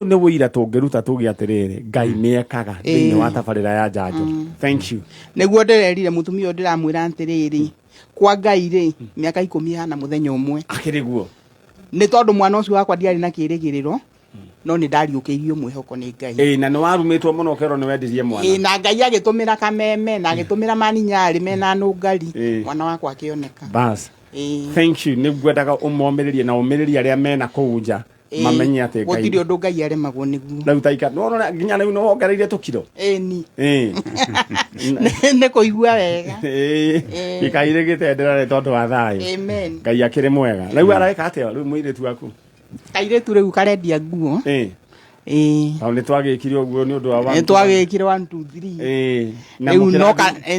nĩ wĩira tũngĩruta tuge atĩrĩrĩ Ngai nĩekaga thĩinĩ wa tabarĩra ya njanjo. Thank you. Nĩguo ndĩrerire mũtumia ndĩramwĩra atĩrĩrĩ kwa Ngai rĩ mĩaka 10 hana mũthenya ũmwe akĩrĩ guo nĩ tondũ mwana ũcio wakwa ndiarĩ na kĩĩrĩgĩrĩro no nĩ ndariũkĩirio mwĩhoko nĩ Ngai. Na nĩ warumĩtwo mũno ũkerwo nĩ wendirie mwana. Na Ngai agĩtũmĩra kameme na agĩtũmĩra maninyarĩ mena nũngari mwana wakwa akĩoneka. Bas. Thank you. Nĩ ngwendaga ũmomĩrĩrie na ũmĩrĩrie arĩa mena kũu nja mamenye atĩ Ngai gũtirĩ ũndũ Ngai aremagwo nĩguo. Rĩu taika no nginya rĩu no wongereire tũkiro. Ni. Nĩ kũigua wega. Gĩkairĩ gĩtendera nĩ tondũ wa thayũ. Amen. Ngai akĩrĩ mwega. Rĩu areka atĩa rĩu mũirĩtu waku? Kairĩtu rĩu karendia nguo. Hau nĩ twagĩkire ũguo nĩ ũndũ wa nĩ twagĩkire 1 2 3. Rĩu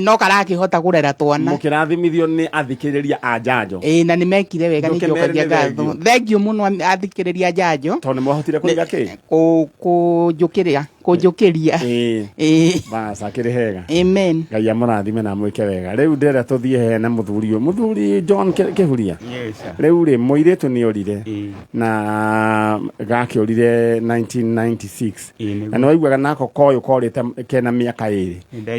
no karakĩhota kũrera twana. Mũkĩrathimithio nĩ athikĩrĩria a njanjo. Na nĩ mekire wega nĩ kĩokagia ngatho. Thengiũ mũno athikĩrĩria njanjo. Tondũ nĩ mwahotire kũiga kĩ? Kũnjũkĩria. Bas akĩrĩ hega. Amen. Ngai amũrathime na mwĩke wega. Rĩu ndĩrenda tũthiĩ he na mũthuri John Kĩhuria. Rĩu rĩ mũirĩtu nĩ orire na gakĩorire 1996 na nĩ waiguaga nako koyo korĩte kena mĩaka 2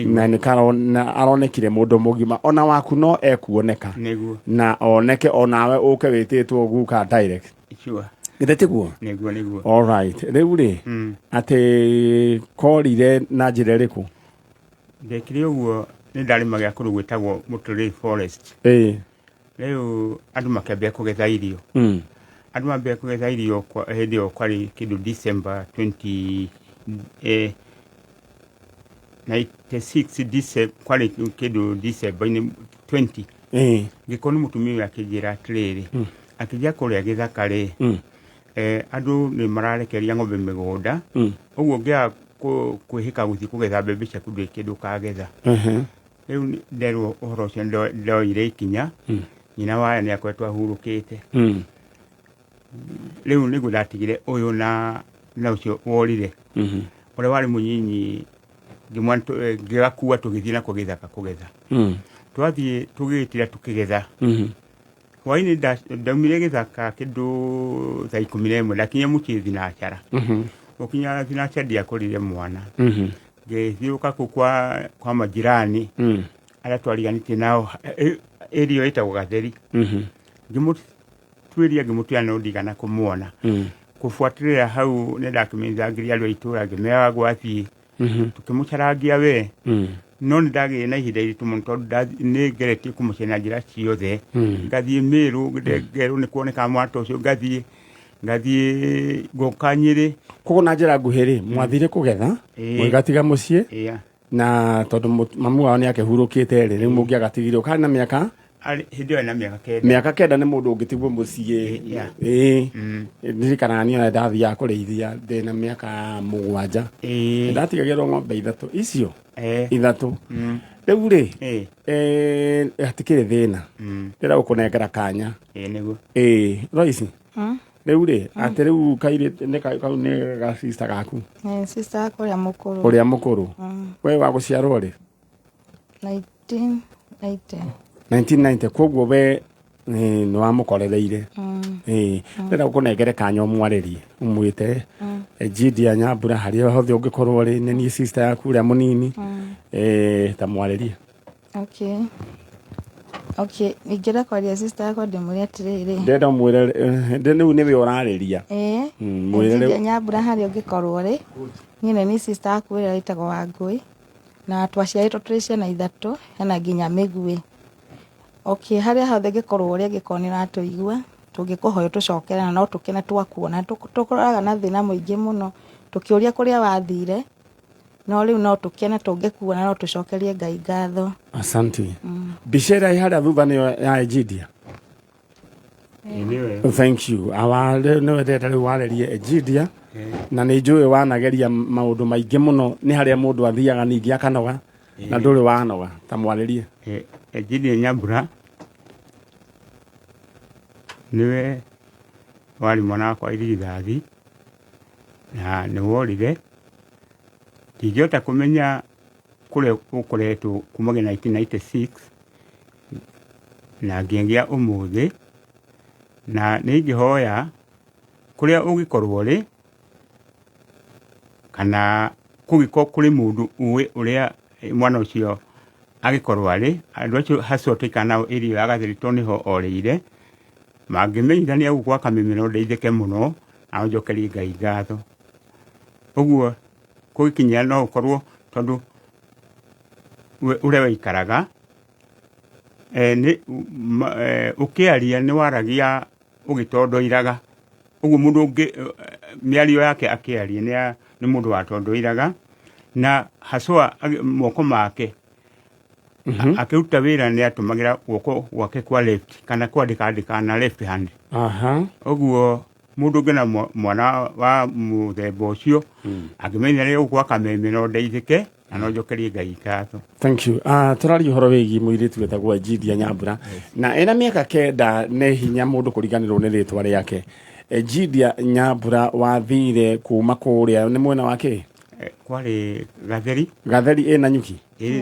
na nĩ karona aronekire mũndũ mũgima ona waku no ekuoneka na oneke onawe ũke wĩtĩtwo guka direct. Githete guo? Nĩguo. All right. Rĩu rĩ atĩ korire na njĩra ĩrĩkũ? Ndekire ũguo nĩ ndarĩma gĩa kũndũ gwĩtagwo Muturi Forest. Rĩu andũ makĩambia kũgetha irio. Andũ mambia kũgetha irio hĩndĩ ĩyo kwarĩ kĩndũ December 96 kwarĩ kĩndũ December 20. Gĩkoni mũtumia akĩnjĩra atĩrĩrĩ akĩnjia kũrĩa gĩthaka rĩ andũ nĩ mararekeria ng'ombe mĩgũnda ũguo ngĩa kwĩhĩka gũthiĩ kũgetha mbembe ciaku ndĩ kĩndũ kagetha. Rĩu nderwo ũhoro ũcio ndoire ikinya nyina waya nĩ akoretwo ahurũkĩte. Rĩu nĩguo ndatigire ũyũ na ũcio worire ũrĩa warĩ mũnyinyi ngĩgakua tũgĩthiĩ nako gĩthaka kũgetha. Twathiĩ tũgĩtira tũkĩgetha hwainĩ ndaumire gĩthaka kĩndũ thaa 11 ndakinya mũciĩ thinacara. Gũkinya thinacara ndiakũrire mwana ngĩthiũrũka kũu kwa majirani arĩa twariganĩtie nao ĩrĩa ĩtagwo Gatheri. Ngĩmũtuĩria ngĩmũtuĩra no ndigana kũmuona kũbuatĩrĩra hau nĩ ndakĩmenyithagiria andũ a itũũra ngĩmera gwathiĩ tũkĩmũcarangia we no nĩ ndagĩire na ihinda iritũ mũno tondũ nĩ ngeretie kũmũcaria na njĩra ciothe. Ngathiĩ Mĩrũ ngerwo nĩ kuoneka mwana ũcio ngathiĩ ngoka Nyĩrĩ. Koguo na njĩra nguhĩ rĩ mwathire kũgetha mũgatiga mũciĩ na tondũ mamu wao nĩ akĩhurũkĩte rĩ rĩu mũngĩagatigire ũkarĩ na mĩaka hĩndĩ ĩyo na mĩaka 9 nĩ mũndũ ũngĩtigwo mũciĩ. Ndirikanaga niĩ ona ndathiaga kũrĩithia ndĩna mĩaka 7 ndatigagĩrwo ng'ombe 3 icio 3. Rĩu rĩ hatikĩrĩ thĩna ndĩra gũkũnengera kanya Royce. Rĩu rĩ atĩ rĩu kau nĩ ga sister gaku? Sister yakwa ũrĩa mũkũrũ. We wa gũciarwo rĩ? 1990. Koguo we nĩ wamũkorereire. Ndĩra gũkũnengere kanya ũmwarĩrie ũmwĩte Gideon Nyambura harĩa hothe ũngĩkorwo rĩ nĩ niĩ sister yaku ũrĩa mũnini ta mwarĩrie. Ingĩra kwaria sister yakwa ndĩmũrie atĩrĩrĩ. Ndenda mwĩre rĩu nĩwe ũrarĩria. Mwĩre Nyambura harĩa ũngĩkorwo rĩ niĩ nĩ sister yaku ũrĩa wĩtagwo Wangũi na twaciarĩtwo tũrĩ ciana 3 hena nginya Mĩgui. Harĩa hothe ngĩkorwo ũrĩa ngĩkorwo nĩ ũratũigua tũngĩkũhoya tũcokerana no tũkene twakuona tũkoraga na thĩna mũingĩ mũno tũkĩũria kũrĩa wathire no rĩu no tũkene tũngĩkuona no tũcokerie Ngai ngatho. Asante. Mbica ĩrĩa harĩa thutha nĩyo ya Egidia? Thank you. Nĩwe ndenda rĩu warĩrie Egidia na nĩ njũĩ wanageria maũndũ maingĩ mũno nĩ harĩa mũndũ athiaga ningĩ akanoga na ndũrĩ wanoga ta mwarĩrie. Egidia Nyambura niwe wari mwana wakwa irigithathi na nĩ worire ndingĩhota kũmenya kũrĩa ũkoretwo kumagia 1996 na ngĩgĩa ũmũthĩ na nĩ ingĩhoya kũrĩa ũngĩkorwo rĩ kana kugiko kuri mundu uwe uria mwana ucio agikorwo ari andu acio hacote nao irio agathirito niho orire mangimenyithania gukwa kamimino ndeithike muno na njokeri Ngai ngatho uguo kugikinya no ukorwo tondu uria waikaraga ni ukiaria ni waragia ugitondoiraga uguo mundu ungi miario yake akiaria ni mundu watondoiraga na haswa moko make akiruta wira ni atumagira guoko gwake kwa left kana kwandika na left hand uguo mundu ngena mwana wa muthemba ucio akimenya ni gukwa kameme no ndeithike na no njokerie Ngai ngatho. Thank you. Turari horo wigi muiritu wetagwo Jidia Nyambura na ena miaka kenda ne hinya mundu kuriganirwo ni ritwa riake. Jidia Nyambura wathire kuma kuria ni mwena wake kwari Gatheri Nanyuki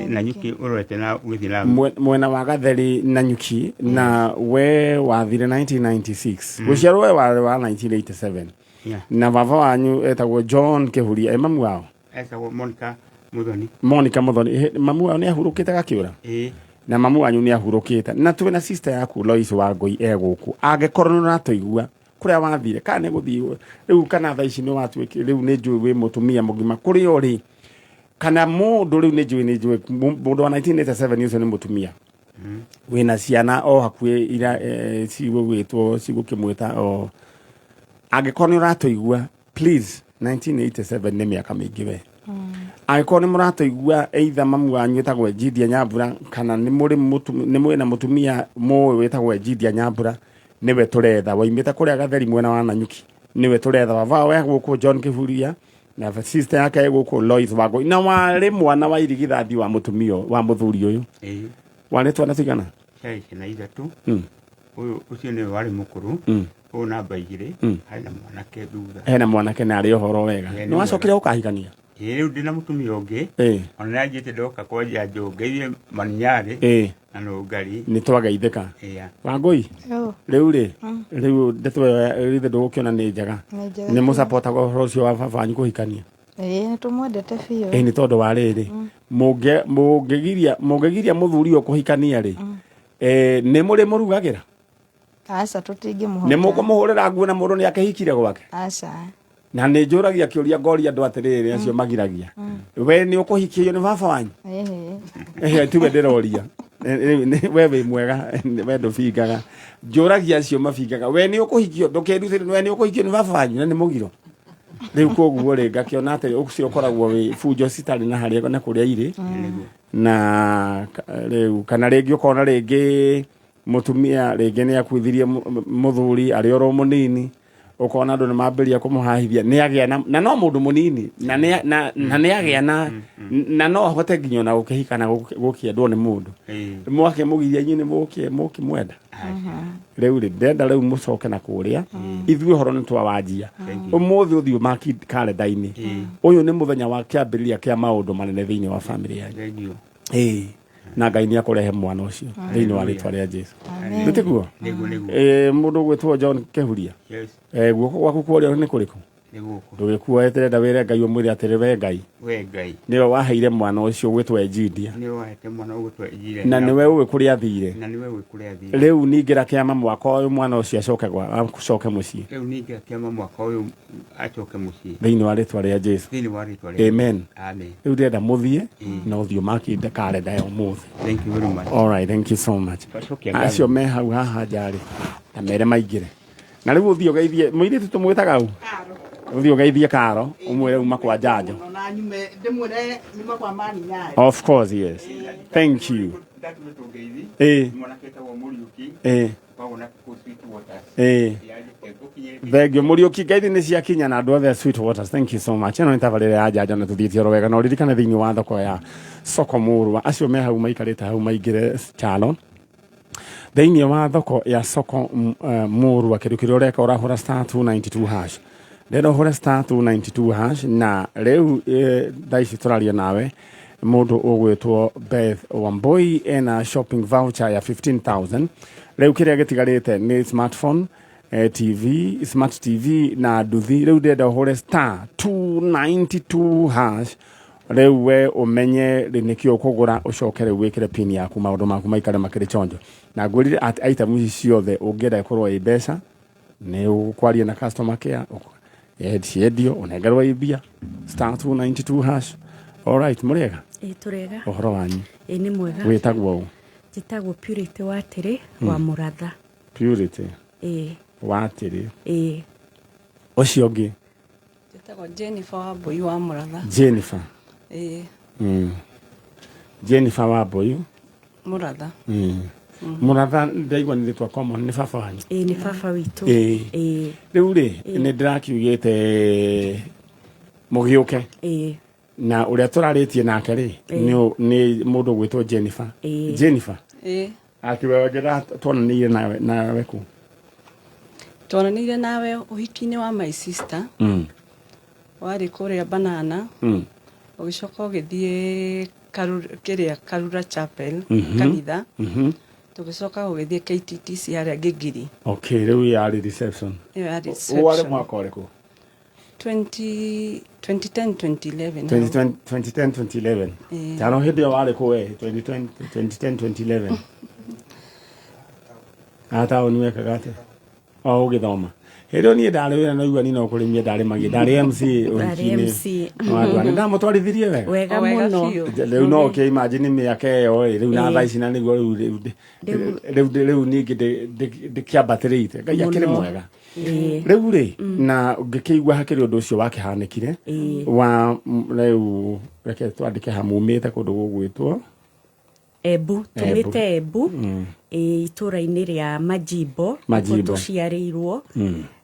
Nanyuki urorete na ugithira mwena wa Gatheri Nanyuki na we wathire 1996 guciarwo we wa 1987 na baba wanyu etagwo John Kehuria mamu wao etagwo Monica Muthoni mamu wao ni ahurukite gakiura na mamu wanyu ni ahurukite na tuwe na sister yaku Lois Wangui eguku agekorwo na toigua kuria wathire kana guthii riu kana tha ici ni watwiki riu ni njui wi mutumia mugima kuri ori kana mundu riu ni njui mundu wa 1987 yuso ni mutumia wina ciana o hakue ira cigwitwo cigukimwita o agikorwo uratoigua please 1987 ni miaka mingi we agikorwo ni muratoigua either mamu wanyu etagwo Jidia Nyambura kana ni muri na mutumia moyo wetagwo Jidia Nyambura niwe turetha waimita kuria Gatheri mwena wa Nanyuki niwe turetha baba we guku John Kehuria na sister yake guku Lois Wangui na wale mwana wa irigithathi wa mutumio wa muthuri uyu wale twana tigana na ithatu uyu ucio ni wale mukuru uyu namba 2 haina mwanake thutha hena mwanake na ari ohoro wega no acokire ukahikania riu ndina mutumia ungi ona najite ndoka koja ngeithie maninyari na no ngari ni twagaithika Wangui riu riu ndetwe rithe ndugukiona ni njega ni musupport go rocio wa baba wanyu kuhikania ni tumwendete biu ni tondu wa riri mugegiria muthuri o kuhikania ri ni muri murugagira asa tutingi muhora ni mukumuhurira nguo na mundu ni akihikire gwake asa na ni njuragia kiuria ngori andu atiriri acio magiragia we ni ukuhikio ni baba wanyu tiwe ndiroria wewe mwega we ndufingaga njuragia acio mafingaga we ni ukuhikio ndukerutire we ni ukuhikio ni baba wanyu na ni mugiro riu koguo ri ngakiona ati ucio koragwo wi fujo citari na haria na kuria iri na riu kana ringi ukona ringi mutumia ringi ni akwithirie muthuri ari oro munini ukona andu ni mambiria kumuhahithia ni agia na no mundu munini na ni agia na no hote nginya na ukihikana gukiendwo ni mundu mwake mugiria nyine muki mwenda riu ndenda riu mucoke na kuria ithui horo ni twawajia umuthi uthio maki kalenda-ini uyu ni muthenya wa kiambiriria kia maundu manene thiini wa family yanyu na Ngai ni akurehe mwana ucio thiini wa ritwa ria Jesu nditiguo mundu gwitwo John Kehuria guoko gwaku kuria ni kuriku ndugikuoete ndawire Ngai umwire atirire Ngai niwe waheire mwana ucio gwitwo Jidia na niwe uwe kuria athire riu ningira kiama mwaka uyu mwana ucio acoke mucii thiini wa ritwa ria Jesu amen riu ndenda muthie na uthio makinde kalenda ya umuthi. Thank you very much. All right, thank you so much. Acio me hau haha njari na mere maingire na riu uthio geithie muiritu tumwitaga u uthio geithie Karo umwire uma kwa njanjo na nyume ndimwire nyuma kwa mani nyai. Of course, yes. Thank you. Thegio Muriuki ngeithi ni cia kinya na andu othe Sweet Waters. Thank you so much. No nitabarire ya njanjo na tuthitie ro wega no ririkane thiini wa thoko ya Soko Murwa acio me hau maikarite hau maingire chalo thiini wa thoko ya Soko Murwa kindu kiria ureka urahura *292# ndero hura *292# na riu thaici turaria nawe mundu ugwitwo Beth Wambui ena shopping voucher ya 15,000 riu kiria gitigarite ni smartphone TV smart TV na nduthi riu ndenda hore star 292 hash riu we umenye nikio kugura ucokere wikire pin yaku maundu maku maikare makiri chonjo na ngurire at item ici ciothe ungienda ikorwo i mbeca ni ukwaria na customer care ciedio unengerwo ibia star 292 hash. Alright, murega turega uhoro wanyu ni mwega witagwo jitagwo Purity Watiri wa Muratha. Purity Watiri ucio ngi jitagwo Jennifer Wambui wa Muratha. Jennifer Jennifer Wambui Muratha. Muratha ndaigwa ni ritwa common ni baba wanyu ni baba witu riu ri ni ndirakiugite mugiuke na uria turaritie nake ri ni mundu gwitwo Jennifer. Jennifer akiwa gira tuonanire nawe ku tuonanire nawe uhiki-ini wa my sister wari kuria Banana ugicoka ugithie Karura Chapel kanitha tugicoka ugithie KTTC haria Gigiri. Okay, riu yari reception wale mwaka uriku 2010 2011 2010 tano hindi wale kuwe 2010 2011 ata onwe kagate au githoma hero ni ndari wira no igwa ni no kurimia ndari magi ndari MC wagwa nda mutwarithirie wega muno riu no okay imagine me yake yo riu na thaici na niguo riu ni ndikiambatirite ngai akire mwega riu ri na ngikigwa hakiri undu ucio wakihanikire wa riu reke twandike hamumite kundu gugwitwo Embu tumite Embu itura-ini ria Majimbo tuciarirwo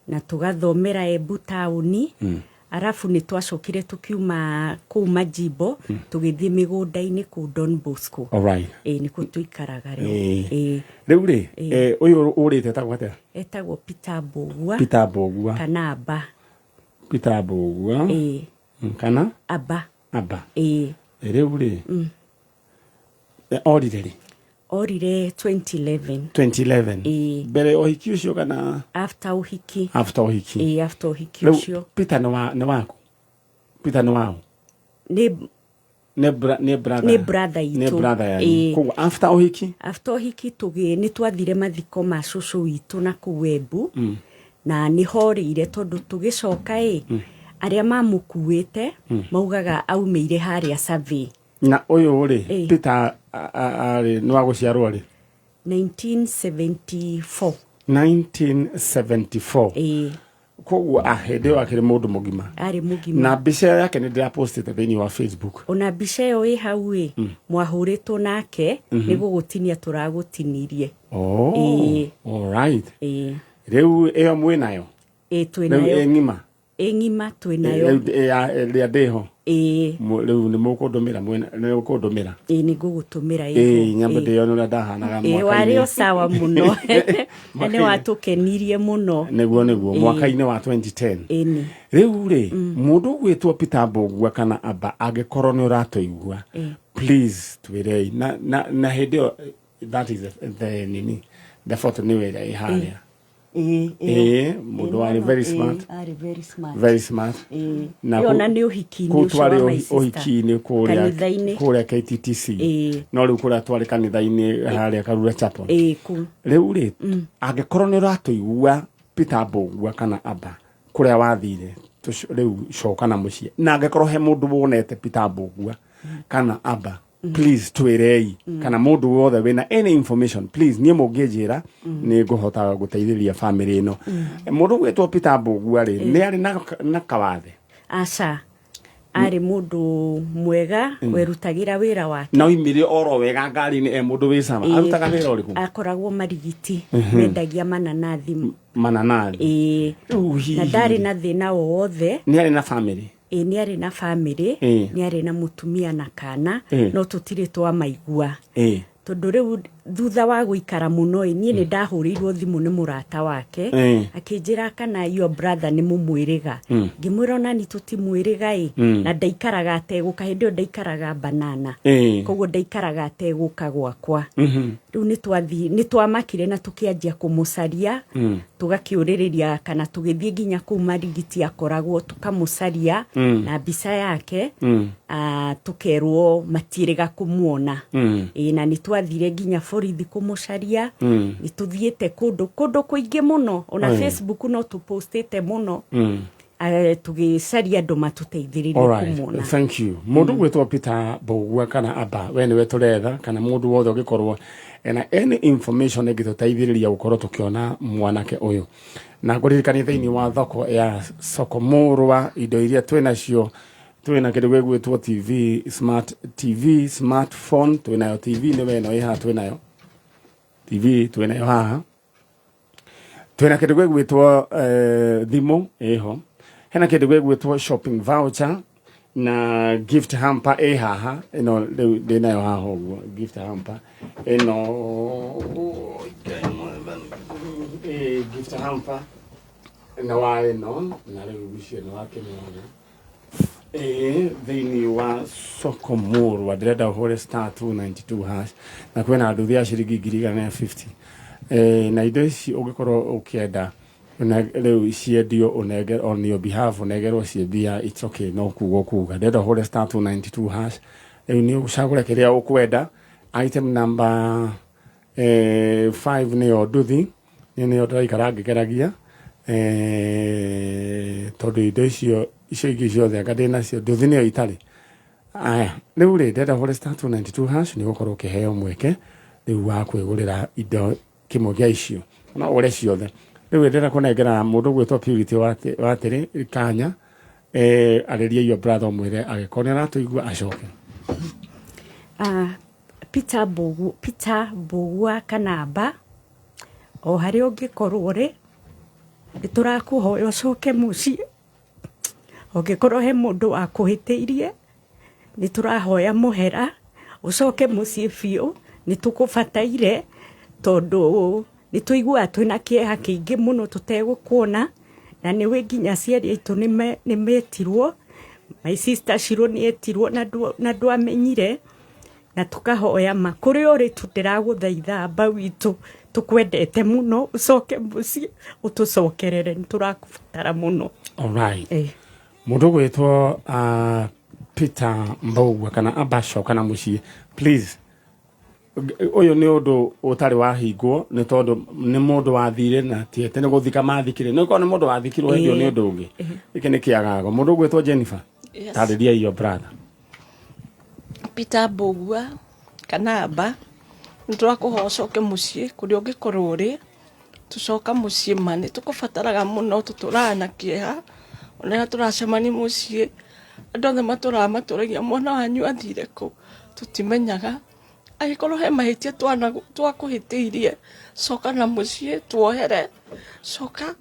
na tugathomera Embu tauni arafu ni twacokire tukiuma ku Majimbo tugithie migunda-ini ku Don Bosco. Alright, niko tuikaraga riu ri uyu urite tagwo atia etagwo Peter Mbugua kana Aba Peter Mbugua kana Aba riu ri orire 2011 bere ohiki ucio kana after uhiki after uhiki ucio Peter ni waku Peter ni wao ni brother yani kwa after uhiki ni twathire mathiko ma cucu witu na kuwembu na ni horire tondu tugicoka aria mamukuite maugaga aumeire haria survey na uyu ri Peter ari no aguciarwo ri 1974 koguo ahede akiri mundu mugima ari mugima na mbica yake ni ndira postete thini wa Facebook ona mbica yo hau mwahuritwo nake ni gugutinia turagutinirie alright riu iyo mwinayo twinayo ngima twinayo ya deho riu ni mukundumira ni ukundumira ni gugutumira nyambe ndiyo no ndahanaga mwaka wari o sawa muno ene watukenirie muno niguo mwaka-ini wa 2010 riu ri mundu gwitwo Peter Mbugua kana Aba angikorwo ni uratuigua please twirei na hidio that is the photo ni wera iharia mundu ari very smart na yona ni uhiki-ini ucio wa my sister uhiki-ini kuria KTTC no riu kuria twari kanitha-ini haria Karura Chapel riu ri angikorwo ni uratuigua Peter Mbugua kana Aba kuria wathire riu coka na mucie na angikorwo he mundu wonete Peter Mbugua kana Aba please twirei kana mundu wothe wina any information please nie munginjira ni nguhota guteithĩrĩria family ino mundu gwetwo Peter Mbugua ri ni ari na kawathe aca ari mundu mwega werutagira wira wake na imire oro wega ngari-ini mundu wicama arutaga wira uriku akoragwo marigiti wendagia mananathi na ndari na thina wothe ni ari na family ni ari na family ni ari na mutumia na kana no tutire twa maigua tondu riu thutha wa guikara muno nie ni ndahurirwo thimu ni murata wake akinjira kana your brother ni mumwiriga ngimwira ona ni tutimwiriga na ndaikaraga ateguka hindio ndaikaraga Banana koguo ndaikaraga ateguka gwakwa riu ni twamakire na tukianjia kumucaria tugakiuririria kana tugithie nginya kuma rigiti akoragwo tukamucaria na mbica yake tukerwo matiriga kumuona na ni twathire nginya borithi kumucaria ni tuthiete kundu kuingi muno ona Facebook no tupostete muno tugicaria andu matuteithiririe kumuona. Thank you. Mundu gwitwa Peter Mbugua kana aba wene weturetha kana mundu wothe ugikorwo ena any information egituteithiriria gukorwo tukiona mwanake uyu na nguririkani thiini wa thoko ya soko murwa indo iria twinacio twina kindu gwitwa TV smart TV smartphone twinayo TV ni weno iha twinayo TV twinayo haha twina kindu gwitwa thimu eho hena kindu gwitwa shopping voucher na gift hamper haha ino ndinayo haha uguo gift hamper ino gift hamper na wa ino na riu bishio na wake ni thiini wa soko murwa ndirenda hore star 292 hash na kwena andu thia ciringi 150 na indo ici ungikorwo ukienda na riu ciendio unege on your behalf unegerwo ciendia it's okay no kuga ndirenda hore star 292 hash riu ni ucagure kiria ukwenda item number 5 ni onduthi ni ndiraikara ngikeragia tondu indo icio icigi ciothe anga nacio nduthi niyo itari aya riu ri ndenda hore star 292 hash ni gukorwo ukiheo mweke riu wa kwigurira indo kimwe gia icio na ore ciothe riu ndenda kunengera mundu gwitwa Purity watiri kanya areria your brother mwire agikorera tuigua acoke Peter Mbugua kana aba o hari ungikorwo ri turakuhoya ucoke mucii ungikorwo he mundu akuhitiirie ni turahoya muhera ucoke mucii biu ni tukubataire tondu ni tuigua twina kieha kiingi muno tutegukuona na ni we nginya ciari itu ni metirwo my sister Shiro ni etirwo na ndwamenyire na tukahoya makuri uri tutiraguthaitha aba witu tukwendete muno ucoke mucii utucokerere ni turakubatara muno. All right. Mundu gwitwa Peter Mbugua kana abasho kana mucii please uyu ni undu utari wahingwo ni tondu ni mundu wathire na tiete ni guthika mathikire ni ni mundu wathikirwo ndio ni undu ungi iki ni kiagago mundu gwitwa Jennifer tariria your brother Peter Mbugua kana aba nturakuhocoke mucii kuri ungikorwo ri tucoka mucii mani tukubataraga muno tuturana kieha ona turacemani mucii andu othe maturagia mwana wanyu athire ku tutimenyaga agikorwo he mahitia twakuhitiirie coka na mucii tuohere coka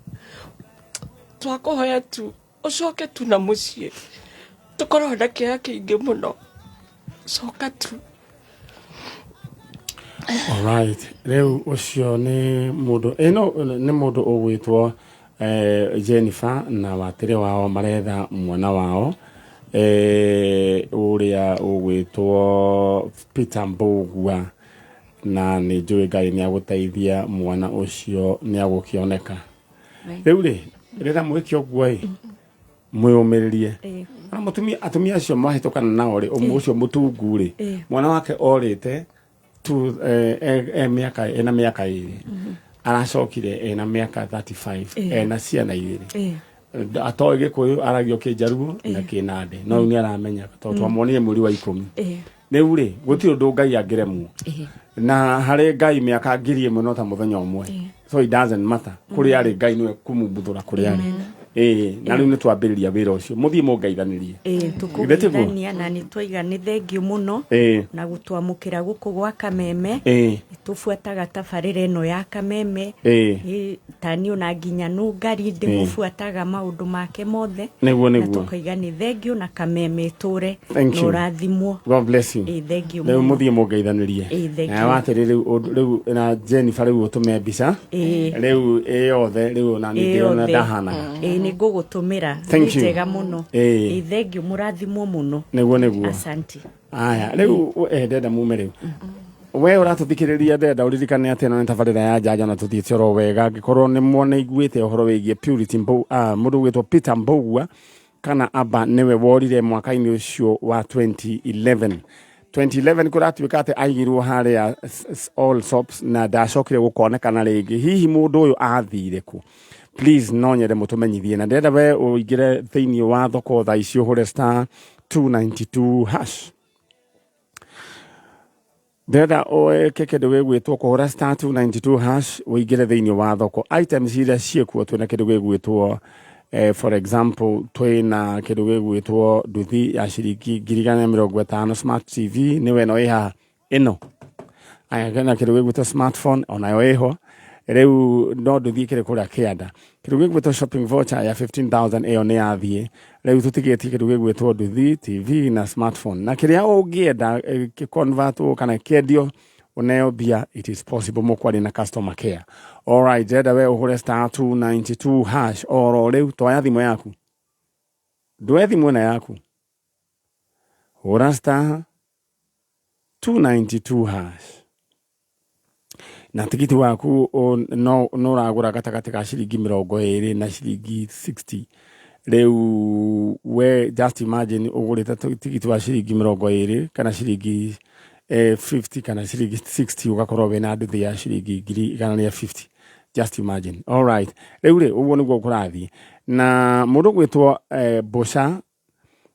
twakuhoya tu ucoke tu na mucii tukorwo na kieha kiingi muno coka tu. All right. Riu ucio ni mundu ni mundu ugwitwo Jennifer na watire wao maretha mwana wao uria ugwitwo Peter Mbugua na ni njui Ngai ni aguteithia mwana ucio ni agukioneka riu ri rira mwiki ogwo mwiyumiririe na atumia acio mahitukana nao ri ucio mutungu ri mwana wake orite tu miaka ena miaka iri aracokire ena miaka 35 ena ciana igiri atoe Gikuyu aragio Kijaruo na Kinande no ni aramenya tondu twamonire muri wa 10 riu ri gutiri undu Ngai angiremwo na hari Ngai miaka ngiri imwe no ta muthenya umwe so it doesn't matter kuri ari Ngai niwe kumumbuthura kuri ari na riu ni twambiriria wira ucio muthie mungeithanirie tukugeithania na ni twiga ni thengio muno na gutwamukira guku gwa Kameme tufuataga tabarire no ya Kameme tani ona nginya nungari ndimufuataga maundu make mothe niguo tukaiga ni thengio na Kameme ture no rathimwo. God bless you. Thengio muno muthie mungeithanirie na watiri riu na Jennifer riu utume mbica riu yothe riu na ndirona ndahana ni ngugutumira njega muno thengio murathimwo muno niguo asante. Aya riu ndenda mume riu we uratuthikiriria ndenda uririkane ati no ntabarira ya jaja na tuthiite ro wega ngikorwo ni mwone iguite uhoro wigie Purity mundu gwitwo Peter Mbogua kana aba niwe worire mwaka-ini ucio wa 2011 kuratuika ati aigirwo haria all sops na ndacokire gukonekana ringi hihi mundu uyu athire ku. Please no nyende mutumenyithie na ndenda we uigire thiini wa thoko tha icio hure star 292 hash ndenda oeke kindu gigwitwo kuhura star 292 hash uigire thiini wa thoko items iria ciekuo twina kindu gigwitwo for example twina kindu gigwitwo nduthi ya ciringi 150 smart TV niwe no iha ino aya kana kindu gigwitwo smartphone onayo iho riu no nduthi kire kuria kianda kindu gigwitwo shopping voucher ya 15,000 eyo ni yathie riu tutigetie kindu gigwitwo nduthi TV na smartphone na kiria ungienda ki convert kana kendio unayo bia it is possible mukwari na customer care. All right jeda we uhure star 292 hash oro riu toya thimo yaku ndwe thimo na yaku hura star 292 hash na tikiti waku no ragura gatagati ka ciringi 20 na ciringi 60 riu we just imagine ugurita tikiti wa ciringi 20 kana ciringi 50 kana ciringi 60 ugakorwo wena nduthi ya ciringi 150 just imagine. All right riu uguo niguo kurathi na mundu gwitwo Bosha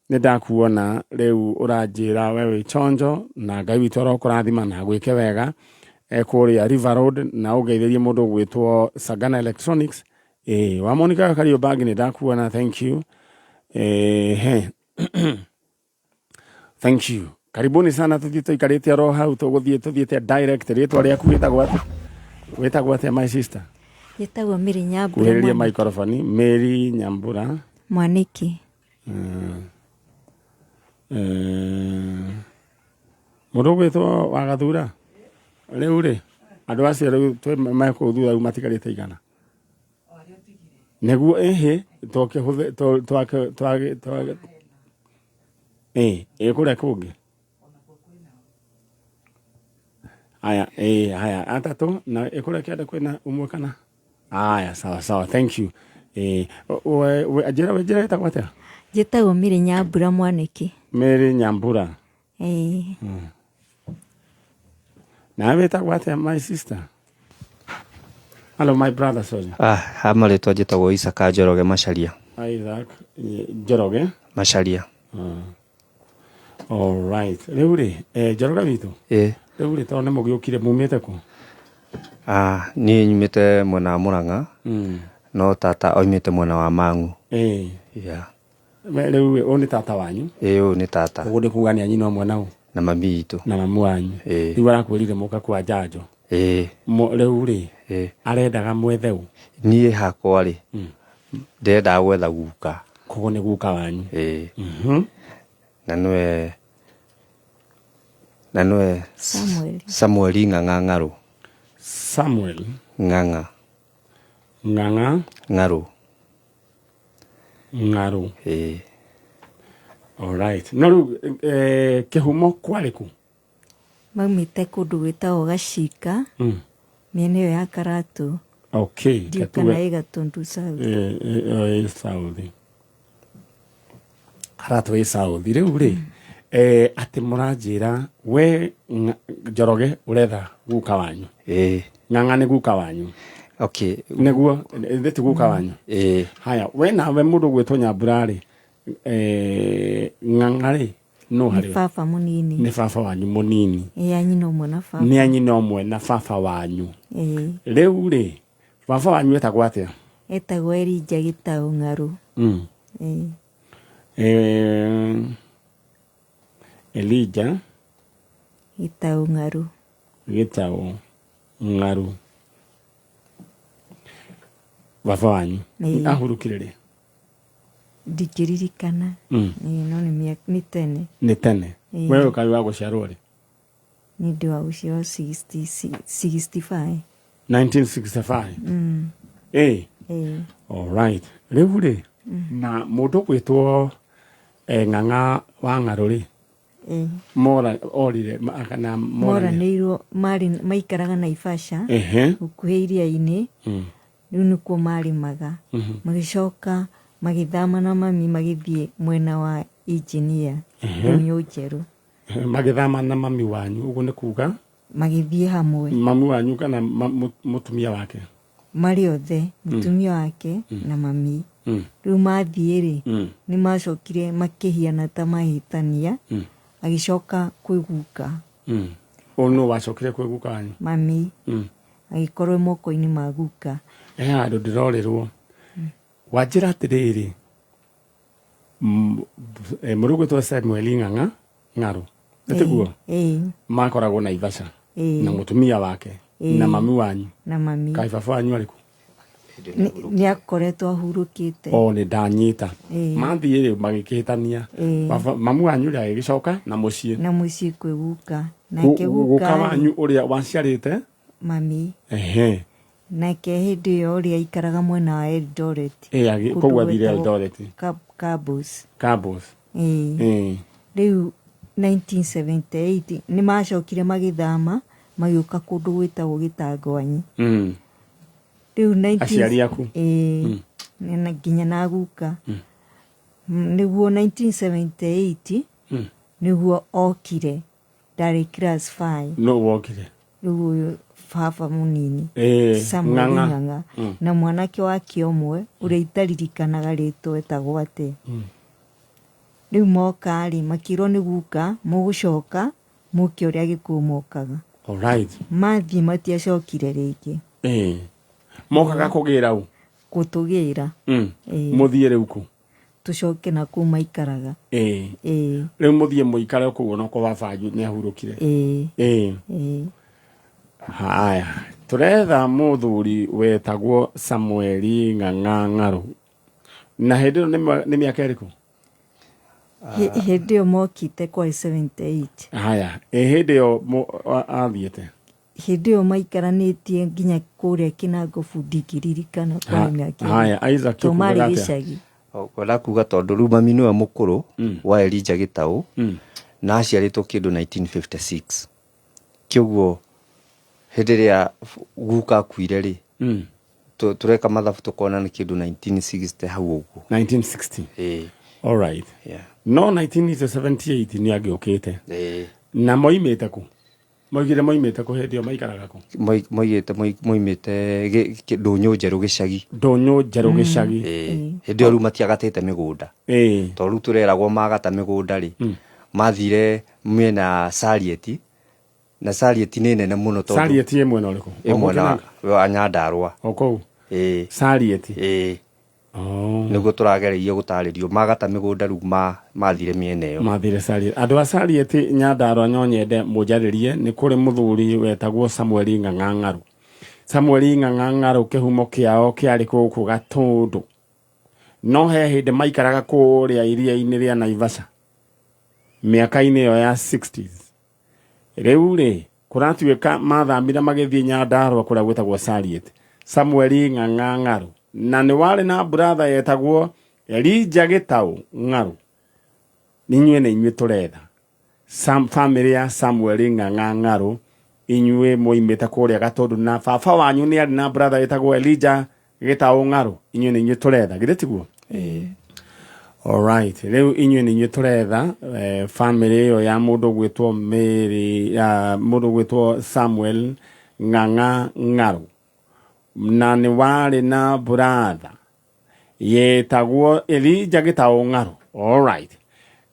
ni ndakuona riu uranjira wewe chonjo na Ngai witu arokurathima na gwike wega kuria River Road na ugeithĩrie mundu gwitwo Sagana Electronics wa Monica Kariobangi ni ndakuona thank you thank you karibuni sana tuthito ikarite ro hau tuthiete direct ritwa riaku wetagwo atia my sister yetagwo Mary Nyambura kuheria microphone Mary Nyambura Mwaniki mundu gwitwo wa Gathura riu ri andu acio riu twe mako thutha matikarite igana neguo toke huthe twage kuria kungi haya atatu na kuria kianda kwina umwe kana haya sawa thank you we ajira etagwo atia yetagwo Mary Nyambura Mwaniki Mary Nyambura na wetagwo atia my sister. Hello my brother sorry amaretwo njitagwo Isaac Njoroge Macharia. Isaac Njoroge Macharia. All right riu ri Njoroge witu riu ri tone mugiukire mumite ku ni nyumite mwena wa Murang'a no tata oimite mwena wa Mang'u. Riu oni tata wanyu uyu ni tata ugundi kugania nyina mwena u na mami itu na mamu wanyu riu arakwirire muka kwa njanjo riu ri arendaga mwetheu nie hakwa ri ndenda gwetha guka kogo ni guka wanyu na nwe Samuel Ng'ang'aru Samuel Ng'ang'aru all right no riu kihumo kwariku maumite kundu gwitagwo Gacika miene yo ya Karatu kana Igatundu South South Karatu South riu ri ati muranjira we Njoroge uretha guka wanyu Ng'ang'a ni guka wanyu neguo ndithi guka wanyu haya we nawe mundu gwitwo Nyambura ri Ng'ang'a ri no hari baba munini ni baba wanyu munini anyina umwe na baba ni anyina umwe na baba wanyu riu ri baba wanyu etagwo atia etagwo Elijah Gitau Ng'aru. Elijah Gitau Ng'aru. Gitau Ng'aru. Baba wanyu ahurukire ri? Ndikiririkana. No ni tene. Ni tene. Wewe ukai wa guciarwo ri? Ni ndi wa guciarwo 65. 1965. All right. Riu ri na mundu gwitwo Ng'ang'a wa Ng'aru ri? Mora orire kana mora neiro mari maikaraga Naivasha ukuhe iria-ini riu nikuo marimaga magicoka magithama na mami magithie mwena wa engineer Ndonyo Njeru. Magithama na mami wanyu uguo ni kuga magithie hamwe mami wanyu kana mutumia wake mari othe mutumia wake na mami riu mathie ri ni macokire makihiana ta mahitania agicoka kwiguka ono wacokire kwiguka wanyu mami agikorwo moko-ini maguka andu ndirorerwo wajira atiriri murugu twa Samuel Ng'ang'a Ng'aru etiguo makoragwo Naivasha na mutumia wake na mami wanyu na mami kai baba wanyu ariku ni akoretwo ahurukite ni ndanyita mathire magikitania baba mamu wanyu ria gicoka na mucii kwiguka nake guka wanyu uria waciarite mami nake hindi yo uria ikaraga mwena wa Eldoret koguo athire Eldoret Cabos riu 1978 ni macokire magithama magiuka kundu gwitagwo Gitangwanyi riu 19 aciari aku na nginya na guka niguo 1978 niguo okire ndari class 5 no wokire riu baba munini Samuel Ng'ang'a na mwanake wake omwe uria itaririkanaga ritwa etagwo ate riu moka ri makirwo ni guka mugucoka muke uria gikumokaga. All right. Mathi matiacokire ringi mokaga kugira u kutugira muthie riu ku tucoke na ku maikaraga riu muthie muikare ku no ko babanyu ni ahurukire haya turetha muthuri wetagwo Samuel Ng'ang'a Ng'aru na hindi ni miaka iriku hindi yo mokite kwa 78 haya hindi yo athiete hindi yo maikaranitie nginya kuria Kinango Fundikiririkana kwa miaka haya Isaac tumari gicagi wala kuga tondu ru mami niwe mukuru wa Elijah Gitau na aciaritwo kindu 1956 kiguo hindi ria guka kuire ri tureka mathabu tukona ni kindu 1960 hau uguo 1960 all right no 1978 ni agiukite na moimete ku moigire moimete ku hindi yo maikaraga ku moimete Ndonyo Njeru gicagi hindi yo ru matiagatite migunda to ru tureragwo magata migunda ri mathire miena Sarieti na Sarieti ni nene muno to Sarieti emwe no riku emwe wa Nyandarua okou Sarieti niguo turagereire gutaririo magata migunda ru mathire miene yo mathire Sarieti andu a Sarieti Nyandarua nyonyende mujaririe ni kuri muthuri wetagwo Samuel Ng'ang'a Ng'aru Samuel Ng'ang'a Ng'aru kihumo kiao kiari ku Gatundu no he hindi maikaraga kuria iria-ini ria Naivasha miaka-ini yo ya 60s riu ri kuratuika mathamira magithie Nyandarua kuria gwitagwo Sarieti Samuel Ng'ang'a Ng'aru na ni wari na brother yetagwo Elijah Gitau Ng'aru ninywe na inywe turetha family ya Samuel Ng'ang'a Ng'aru inywe moimete kuria Gatundu na baba wanyu ni ari na brother yetagwo Elijah Gitau Ng'aru inywe na inywe turetha giretiguo all right riu inywe ni inywe turetha family yo ya mundu gwitwo Mary mundu gwitwo Samuel Ng'ang'a Ng'aru na ni wari na brother yetagwo Elijah Gitau Ng'aru all right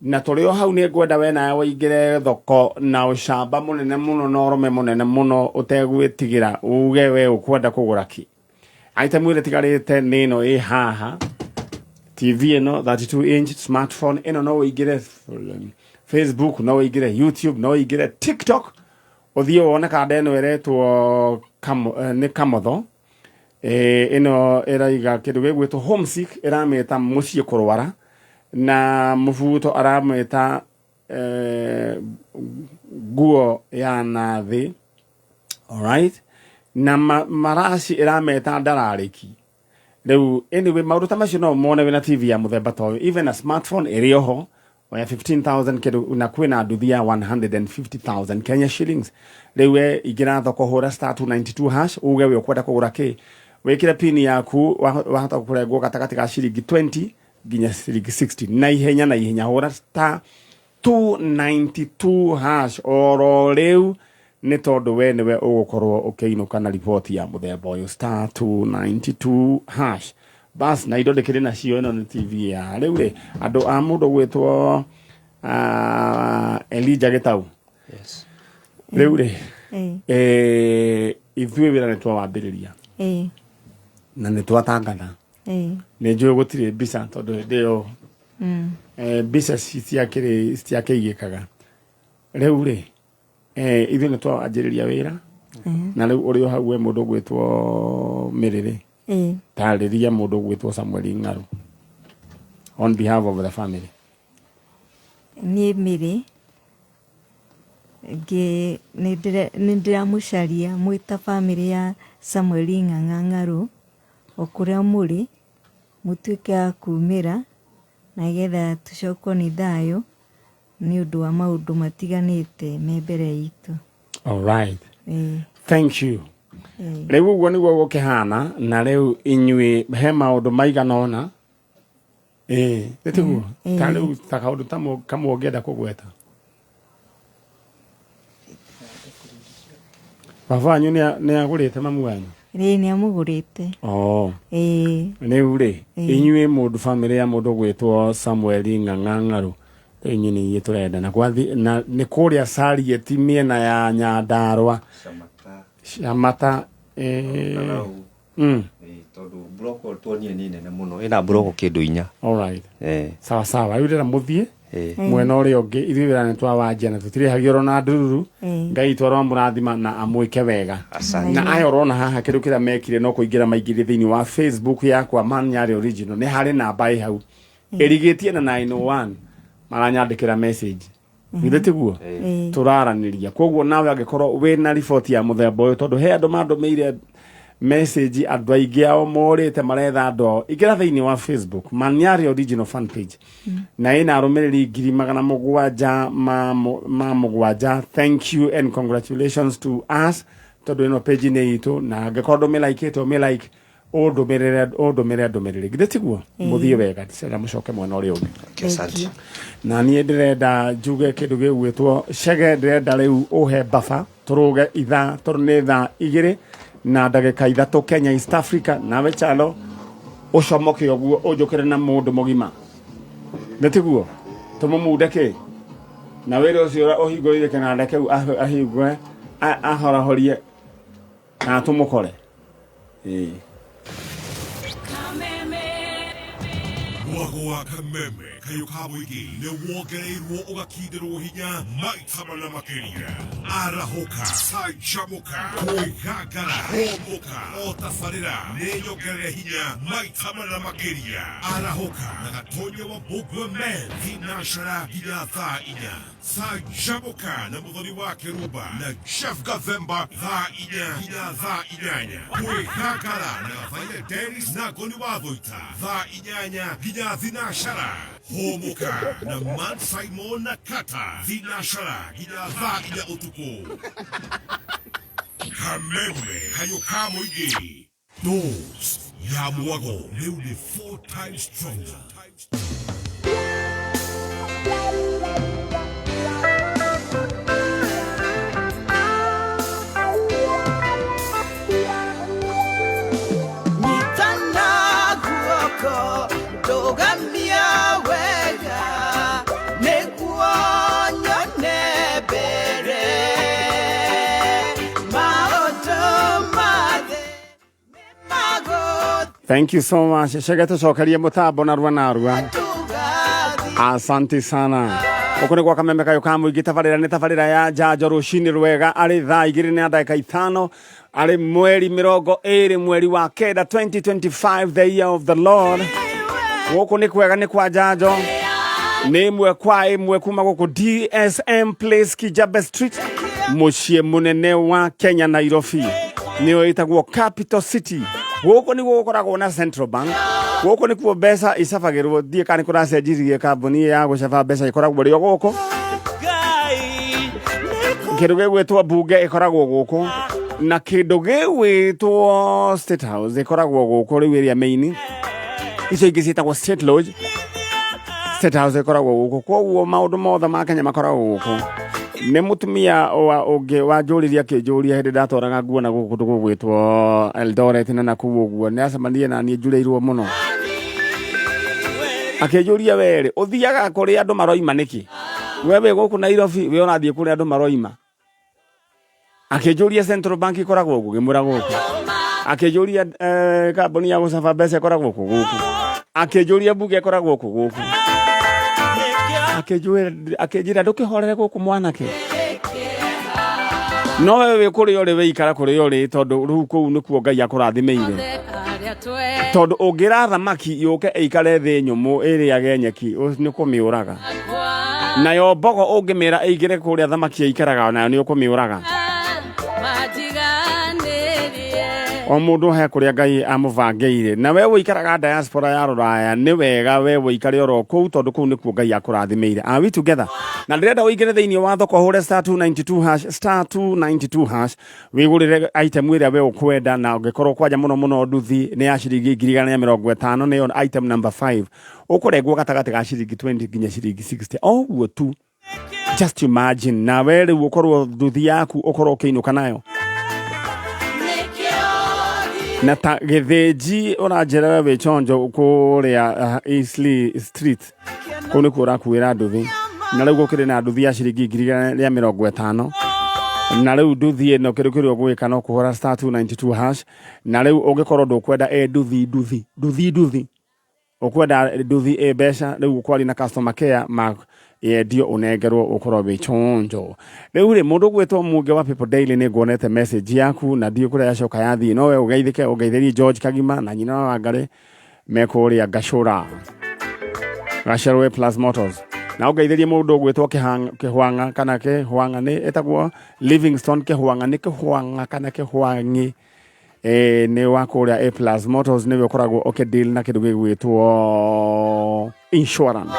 na turio hau ni ngwenda we na waingire thoko na ucamba munene muno na urume munene muno utegwitigira uge we ukwenda kugura ki aita mwire tigarite nino haha TV no 32 inch smartphone eno no igire Facebook no igire YouTube no igire TikTok othio wona kada eno eretwo ne kamotho eno eraiga kindu gegwetwo homesick erameta mucie kurwara na mufuto arameta guo ya nathi. All right, na marasi irameta ndarariki reu anyway maundu ta macio no mone na TV ya muthemba to even a smartphone erioho ya 15,000 kedu na kwina nduthia 150,000 Kenya shillings reu igira thoko hora star 292 hash uge we ukwenda kugura ki wekira pin yaku wahota kurengwo gatakati ga shilingi 20 ginya shilingi 60 na ihenya hora star 292 hash oro reu ni tondu we niwe ugukorwo ukiinuka na report ya muthemba uyu star 292 hash bas na indo ndikiri na cio ino ni TV ya riu ri andu a mundu gwitwo Elijah Gitau. Yes. Riu ri ithuĩ wĩra nĩ twawambĩrĩria na nĩ twatangatha nĩ njũĩ gũtirĩ mbica tondũ ndĩyo mbica citiakĩigĩkaga rĩu rĩ ithuĩ nĩ twawanjĩrĩria wĩra na rĩu ũrĩ o hau we mũndũ gwĩtwo Mĩrĩrĩ tarĩria mũndũ gwĩtwo Samuel Ng'aru on behalf of the family. Niĩ Mĩrĩ nindiramucaria mwita family ya Samuel Ng'aru okuria muri mutuike a kumira na getha tucokwo ni thayo ni undu wa maundu matiganite me mbere itu. All right. Thank you. Rĩu ũguo nĩguo gũkĩhana na rĩu inyuĩ he maũndũ maigana ona nĩtiguo ta rĩu ta kaũndũ kamwe ũngĩenda kũgweta baba wanyu nĩ agũrĩte mamu wanyu? Nĩ amũgũrĩte. Rĩu rĩ inyuĩ mũndũ family ya mũndũ gwĩtwo Samuel Ng'aru inyuĩ nĩ tũrenda na nĩ kũrĩa Sariet mĩena ya Nyandarua Shamata tondu broko tuonie ni nene muno ina broko kindu inya. All right. Sawa sawa riu ndira muthie mwena uri ungi ithuĩ wĩra nĩ twawanjia na tũtirĩhagio na ndururu Ngai twarwo mũrathima na amwĩke wega na aya ũrona haha kĩndũ kĩrĩa mekire no kũingĩra maingĩre thĩinĩ wa Facebook yakwa Manyari Original nĩ harĩ namba hau ĩrigĩtie na 901 maranyandĩkĩra message Nĩtiguo tũraranĩria koguo nawe angĩkorwo wĩna report ya mũthemba ũyũ tondũ he andũ mandũmĩire message andũ aingĩ ao morĩte maretha andũ ingĩra thĩinĩ wa Facebook Manyari Original fan page na ĩna arũmĩrĩri 7,700 thank you and congratulations to us tondũ ĩno page nĩ itũ na angĩkorwo ndũmĩlaikĩte ũmĩlike ndũmĩrĩre githĩtiguo mũthie wega ndicera mũcoke mwena ũrĩa ũngĩ na niĩ ndĩrenda njuge kĩndũ gĩgwĩtwo Chege ndĩrenda rĩu ũhe baba tũrũge ithaa tondũ nĩ thaa 2 na ndagĩka 3 Kenya East Africa nawe chalo ũcomoke ũguo ũnjũkĩre na mũndũ mũgima ndĩtiguo tũmũmunde kĩ na wĩra ũcio ũhingũrĩire kĩnanda kĩu ahingũre ahorahorie na tũmũkore Mwago wa Kameme kayo kamuigi ne wogereirwo ugakindirwo hinya maita mana makeria arahoka sajamuka kuigagara homoka otafarira ne yogere hinya maita mana makeria arahoka na gatonye wa bugwe men vinashara hinyatha inya sajamuka na mudhoni wa keruba na chef Gavemba tha inya hinyatha inyanya kuigagara na vaile Dennis na goni wa voita tha inyanya hinya vinashara homoka na Man Simon na Kata vinashara hinya tha inya utuko Kameme kayo kamuigi Dose ya Mwago leo ni 4 times stronger. Mago Thank you so much. Shagato cokaria mutambo na rwa. Asante sana. Ukone kwa Kameme Kayuka Muingi tabarira ni tabarira ya Njanjo rucini rwega ari thaa 2:05 ari mweri 20 mweri wa kenda 2025 the year of the Lord. Guku ni kwega ni kwa Njanjo. Ni mwe kwa imwe kuma guku DSM Place Kijabe Street mucie munene wa Kenya Nairobi. Niyo itagwo Capital City. Guku ni gukoragwo na Central Bank. Guku ni kuo mbeca icabagirwo thie kani kuracenjirie kambuni ya gucaba mbeca ikoragwo rio guku. Kindu gigwitwo bunge ikoragwo guku na kindu gigwitwo State House ikoragwo guku riu area main. Icio ingi ciitagwo State Lodge. State House ikoragwo guku. Koguo maundu mothe ma Kenya makoragwo guku. Ni mutumia wa ungi wa njuriria kinjuria hindi ndatoraga nguona guku tugwitwo Eldoret na kuo guo ni acemanie na nie njureirwo muno. Akinjuria were uthiaga kuri andu maroima niki wewe guku Nairobi we unathie kuri andu maroima. Akinjuria Central Bank ikoragwo guku gimura guku. Akinjuria kambuni ya gucaba mbeca ikoragwo guku. Akinjuria bunge ikoragwo guku. Akejira ndukihorere guku mwanake. No wewe kuri uri weikara kuri uri tondu riu kuu nikuo Ngai akurathimeire. Tondu ungira thamaki yuke ikare thi nyumu iri agenyeki nikumiuraga. Nayo mbogo ungimira igire kuria thamaki ikaraga nayo ni ukumiuraga. O mundu he kuria Ngai amuvangeire. Na wewe ikaraga diaspora ya Ruraya ni wega wewe ikare oro kuu tondu kuu nikuo Ngai akurathimeire. Are we together? Na ndirenda uigire thiini wa thoko hure *292# wigurire item ira we ukwenda na ungikorwo kwaja muno nduthi ni ya ciringi 150 ni item number 5 ukurengwo gatagati ga ciringi 20 nginya ciringi 60 oguo tu. Just imagine na wewe ukorwo nduthi yaku ukorwo kiinuka nayo na ta githinji uranjera wewe chonjo kuria Eastleigh Street kuni kura kuira nduthi na riu gukire na nduthi ya ciringi 150 na riu nduthi ino kirikiro gwika no kuhora *292# na riu ungikorwo ndukwenda nduthi ukwenda nduthi mbeca riu ukwari na customer care ma dio unengerwo ukorwo wi chonjo. Riu ri mundu gwitwo Munge wa People Daily ni nguonete message yaku na dio kuria yacoka yathii no we ugeithike ugeitheri George Kagima na nyina wa Wangari mekuria Gashura Gasharwe Plus Motors na ugeitheri mundu gwitwo Kihwanga kana Kihwanga ni etagwo Livingstone Kihwanga ni Kihwanga kana Kihwangi ni wa kuria A Plus Motors ni we koragwo deal na kindu gigwitwo insurance.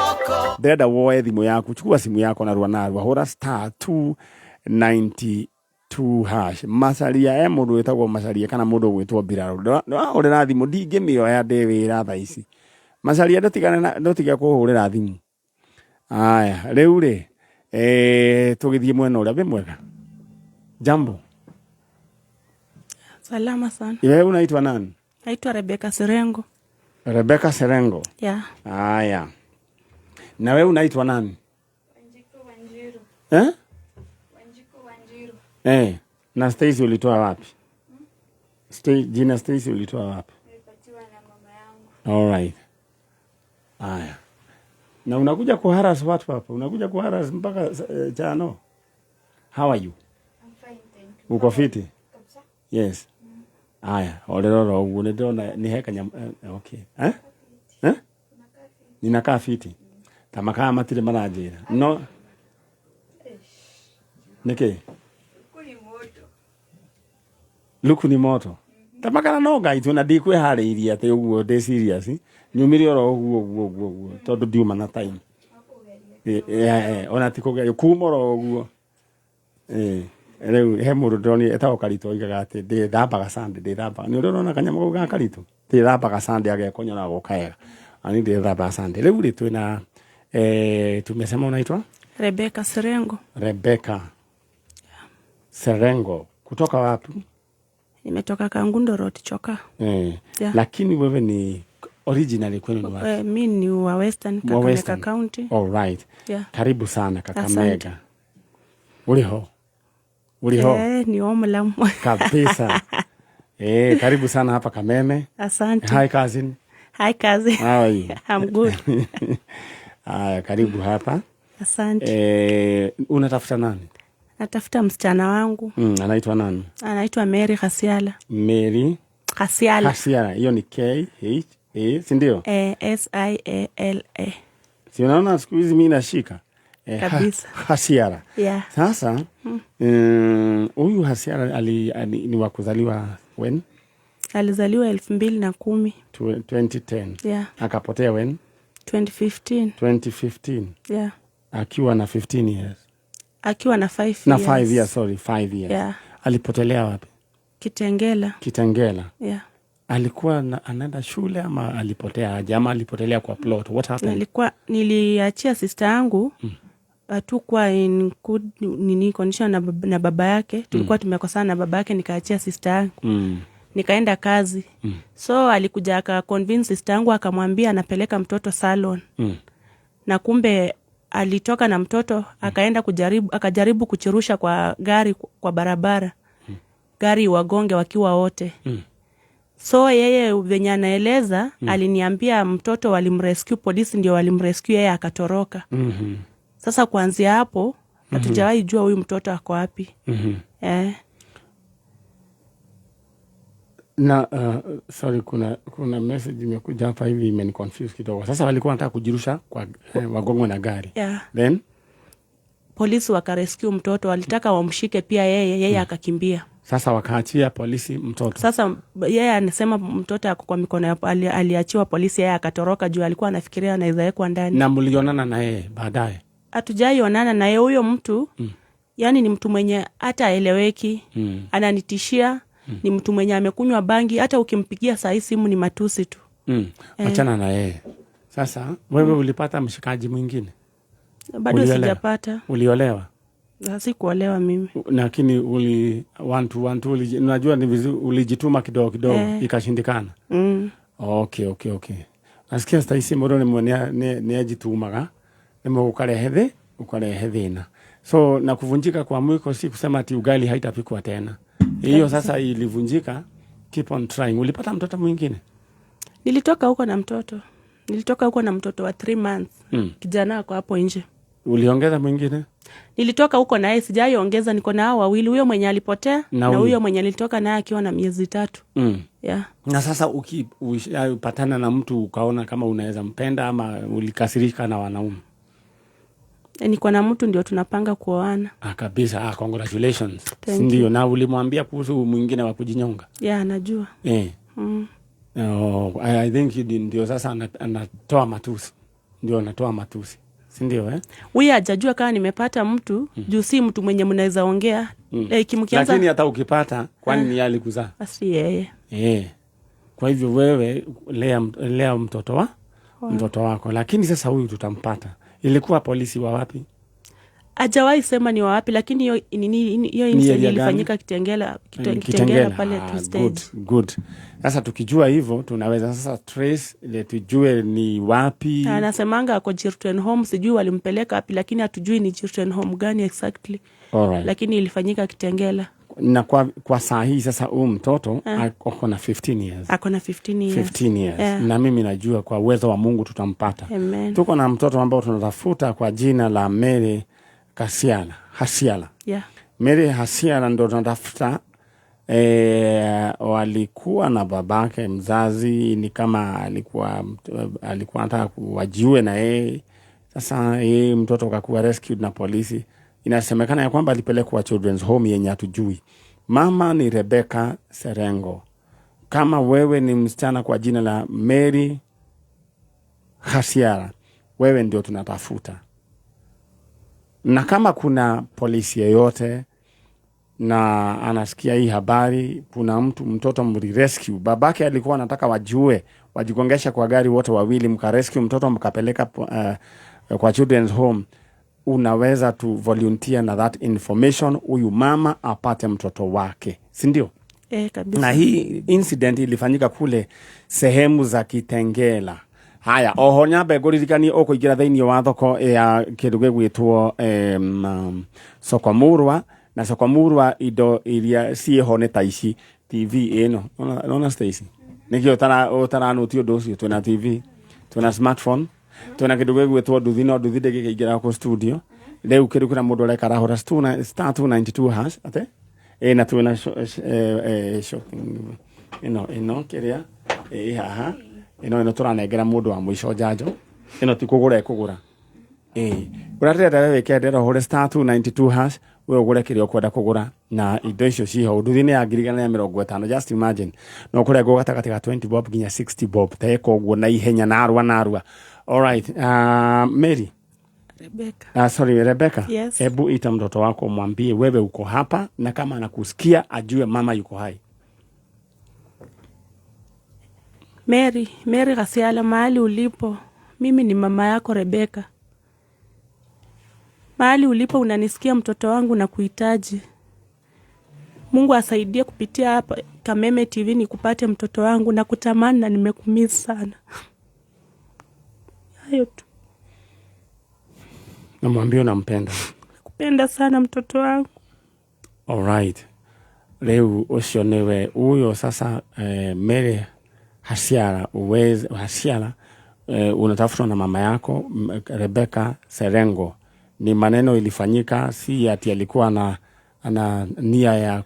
Ndenda woe thimu yaku chukua simu yako na narua hura *292#. Masaria mundu wetagwo Masaria kana mundu gwitwo Biraro uri na thimu ndingimioya ndewira tha ici. Masaria ndotiga kuhurira thimu. Aya riu ri tugithie mwena uria we mwega. Jambo. Salama sana. Wewe unaitwa nani? Naitwa Rebecca Serengo. Rebecca Serengo. Yeah. Aya. Na wewe unaitwa nani? Wanjiku Wanjiru. Wanjiku Wanjiru. Na Stacy ulitoa wapi? Jina Stacy ulitoa wapi? Nilipatiwa na mama yangu. All right. Aya. Na unakuja kuharas watu hapa? Unakuja kuharas mpaka jano? How are you? I'm fine, thank you. Uko fiti? Yes. Aya, orero ugu ndona ni heka okay. Ninakaa fiti. Tamaka matire marajira. No. Nike. Luku ni moto. Tamaka no gaitu na dikwe hariria ate uguo de serious. Nyumiri oro uguo tondu diuma na time. Ona tikuge kumoro uguo. Riu he mundu ndoni etago Karito igaga ati ndi thambaga Sunday ndi thambaga ni urona kanyamu ga Karito ndi thambaga Sunday agekonyora gokaega ani ndi thambaga Sunday. Riu ri twina tumesema unaitwa Rebecca Serengo. Rebecca Serengo kutoka wapi? Nimetoka Kangundo Road Choka. Yeah. Lakini wewe ni originally kwenu ni wapi? Mimi ni wa Western Kakamega County. All right. Yeah. Karibu sana Kakamega. Uliho? Uliho? Ni omulamu. Kabisa. Karibu sana hapa Kameme. Asante. Hi cousin. Hi cousin. How are you? I'm good. Karibu hapa. Asante. Unatafuta nani? Natafuta msichana wangu. Anaitwa nani? Anaitwa Mary Khasiala. Mary Khasiala. Khasiala. Hiyo ni K H A, si ndio? SIALA. Si unaona siku hizi mimi nashika. Kabisa. Khasiala. Yeah. Sasa huyu Khasiala ni wa kuzaliwa when? Alizaliwa 2010. 2010. Yeah. Akapotea when? 2015. 2015. Yeah. Akiwa na 15 years. Akiwa na 5 years. Na 5 years, sorry, 5 years. Yeah. Alipotelea wapi? Kitengela. Yeah. Alikuwa anaenda shule ama alipotea aje ama alipotelea kwa plot? What happened? Niliachia sister yangu tukua in good condition na baba yake. Tulikuwa tumekosana na baba yake, nikaachia sister yangu. Nikaenda kazi. So alikuja aka convince sister yangu, akamwambia anapeleka mtoto salon. Na kumbe alitoka na mtoto akajaribu kuchirusha kwa gari kwa barabara. Gari wagonge wakiwa wote. So yeye venye anaeleza aliniambia mtoto walimrescue, polisi ndio walimrescue, yeye akatoroka. Sasa kuanzia hapo hatujawahi jua huyu mtoto ako wapi. Na sorry, kuna message imekuja hapa hivi imeniconfuse kidogo. Sasa walikuwa wanataka kujirusha kwa wagongo na gari. Yeah. Then polisi wakarescue mtoto, walitaka wamshike pia yeye akakimbia. Sasa wakaachia polisi mtoto. Sasa yeye anasema mtoto ako kwa mikono, aliachiwa polisi, yeye akatoroka juu alikuwa anafikiria anaweza wekwa ndani. Na mlionana na yeye baadaye? Hatujaionana na yeye huyo mtu. Yani ni mtu mwenye hata eleweki. Ananitishia. Ni mtu mwenye amekunywa bangi, hata ukimpigia saa hii simu ni matusi tu. Achana na yeye. Sasa wewe ulipata mshikaji mwingine? Bado sijapata. Uliolewa? Sikuolewa mimi. Lakini unajua ni vizuri ulijituma kidogo ikashindikana. Okay. Nasikia sasa hisi mbona ni ajitumaga. Nimo ukarehe thina. So na kuvunjika kwa mwiko si kusema ati ugali haitapikwa tena. Hiyo sasa ilivunjika. Keep on trying. Ulipata mtoto mwingine? Nilitoka huko na mtoto wa 3 months. Kijana wako hapo nje. Uliongeza mwingine? Nilitoka huko naye, sijaiongeza, niko na hao wawili, huyo mwenye alipotea na huyo mwenye nilitoka naye akiwa na miezi 3. Yeah. Na sasa ukipatana na mtu ukaona kama unaweza mpenda ama ulikasirika na wanaume? Niko na mtu ndio tunapanga kuoana. Kabisa. Congratulations. Ndio. Na ulimwambia kuhusu mwingine wa kujinyonga? Yeah, najua. I think ndio sasa anatoa matusi. Ndio anatoa matusi. Si ndio Huyu hajajua kama nimepata mtu, juu si mtu mwenye mnaweza ongea. Kimkianza. Lakini hata ukipata kwani ni alikuzaa? Asi yeye. Kwa hivyo wewe lea mtoto wako. Lakini sasa huyu tutampata. Ilikuwa polisi wa wapi? Hajawahi sema ni wa wapi, lakini hiyo incident ilifanyika Kitengela pale tu stage. Good. Sasa tukijua hivyo tunaweza sasa trace ile tujue ni wapi. Anasemanga ako children home, sijui walimpeleka wapi, lakini hatujui ni children home gani exactly. Alright. Lakini ilifanyika Kitengela. Na kwa saa hii sasa mtoto ako na 15 years. Ako na 15 years. 15 years. Na mimi najua kwa uwezo wa Mungu tutampata. Amen. Tuko na mtoto ambao tunatafuta kwa jina la Mary Khasiala. Yeah. Mary Khasiala ndo tunatafuta. Walikuwa na babake mzazi, ni kama alikuwa anataka kuwajiwe na yeye. Sasa mtoto akakuwa rescued na polisi. Inasemekana ya kwamba alipelekwa children's home yenye hatujui. Mama ni Rebecca Serengo. Kama wewe ni msichana kwa jina la Mary Khasiala, wewe ndio tunatafuta. Na kama kuna polisi yeyote na anasikia hii habari, kuna mtoto mlirescue, babake alikuwa anataka wajigongesha kwa gari wote wawili, mkarescue mtoto mkapeleka kwa children's home, unaweza tu volunteer na that information, huyu mama apate mtoto wake, si ndio? Kabisa. Na hii incident ilifanyika kule sehemu za Kitengela. Haya, oho nyambe nguririkanie ukuingira thiini wa thoko ya kindu gigwitwo Soko Murwa, na Soko Murwa indo iria cieho ne ta ici TV ino ona Stacy nikio utara tio dosi tuna TV tuna smartphone tuna kidogo gwetwo nduthi no nduthi ndegikaingira ko studio leo kirukira mundu reka rahora star 292 hash ate na tuna shopping ino kiria haha ino turanengera mundu wa mwisho njanjo ino ti kugura ekugura uratenda wewe kendera hore star 292 hash we ugure kirio kwenda kugura na indo icio ciho nduthi-ini ya 50 just imagine no kurengo gatagati ga 20 bob ginya 60 bob teko guo na ihenya na arua all right Mary Rebecca. Sorry Rebecca. Yes. Hebu ita mtoto wako mwambie wewe uko hapa na kama anakusikia ajue mama yuko hai. Mary Gasiala, mahali ulipo, mimi ni mama yako Rebecca. Mahali ulipo unanisikia mtoto wangu na kuhitaji. Mungu asaidie kupitia hapa Kameme TV nikupate mtoto wangu na kutamani na nimekumisi sana. Hayo tu. Namwambia unampenda. Kupenda sana mtoto wangu. All right. Leo ucio niwe huyo sasa Mary Hasiala unatafutwa na mama yako Rebecca Serengo. Ni maneno ilifanyika, si ati alikuwa ana nia ya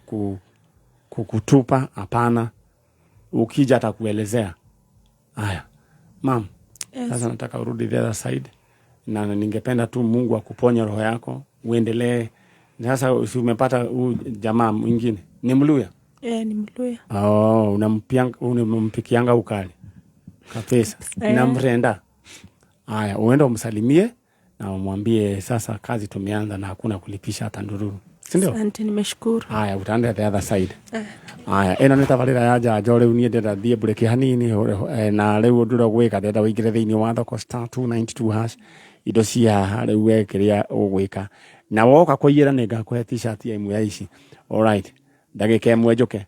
kukutupa, hapana. Ukija atakuelezea. Haya. Mam. Yes. Sasa nataka urudi the other side. Na ningependa tu Mungu akuponye roho yako, uendelee. Sasa umepata jamaa mwingine. Ni Mluya? Ni Mluya. Unampikianga ukali. Kapesa. Namrenda. Haya, uende umsalimie na umwambie sasa kazi tumeanza na hakuna kulipisha hata ndururu. Si ndio? Asante, nimeshukuru. Haya, utaenda the other side. Haya, eno nitavalira yaja jore unie ndenda thie bureki hanini na leo ndura gwika ndenda wigire thiini wa thoko star 292 hash indo cia rĩu wekiria ũgwĩka na woka kũiyĩra nĩ ngakũhe t-shirt ya imwe ya ici. All right, ndagĩka ĩmwe njũke.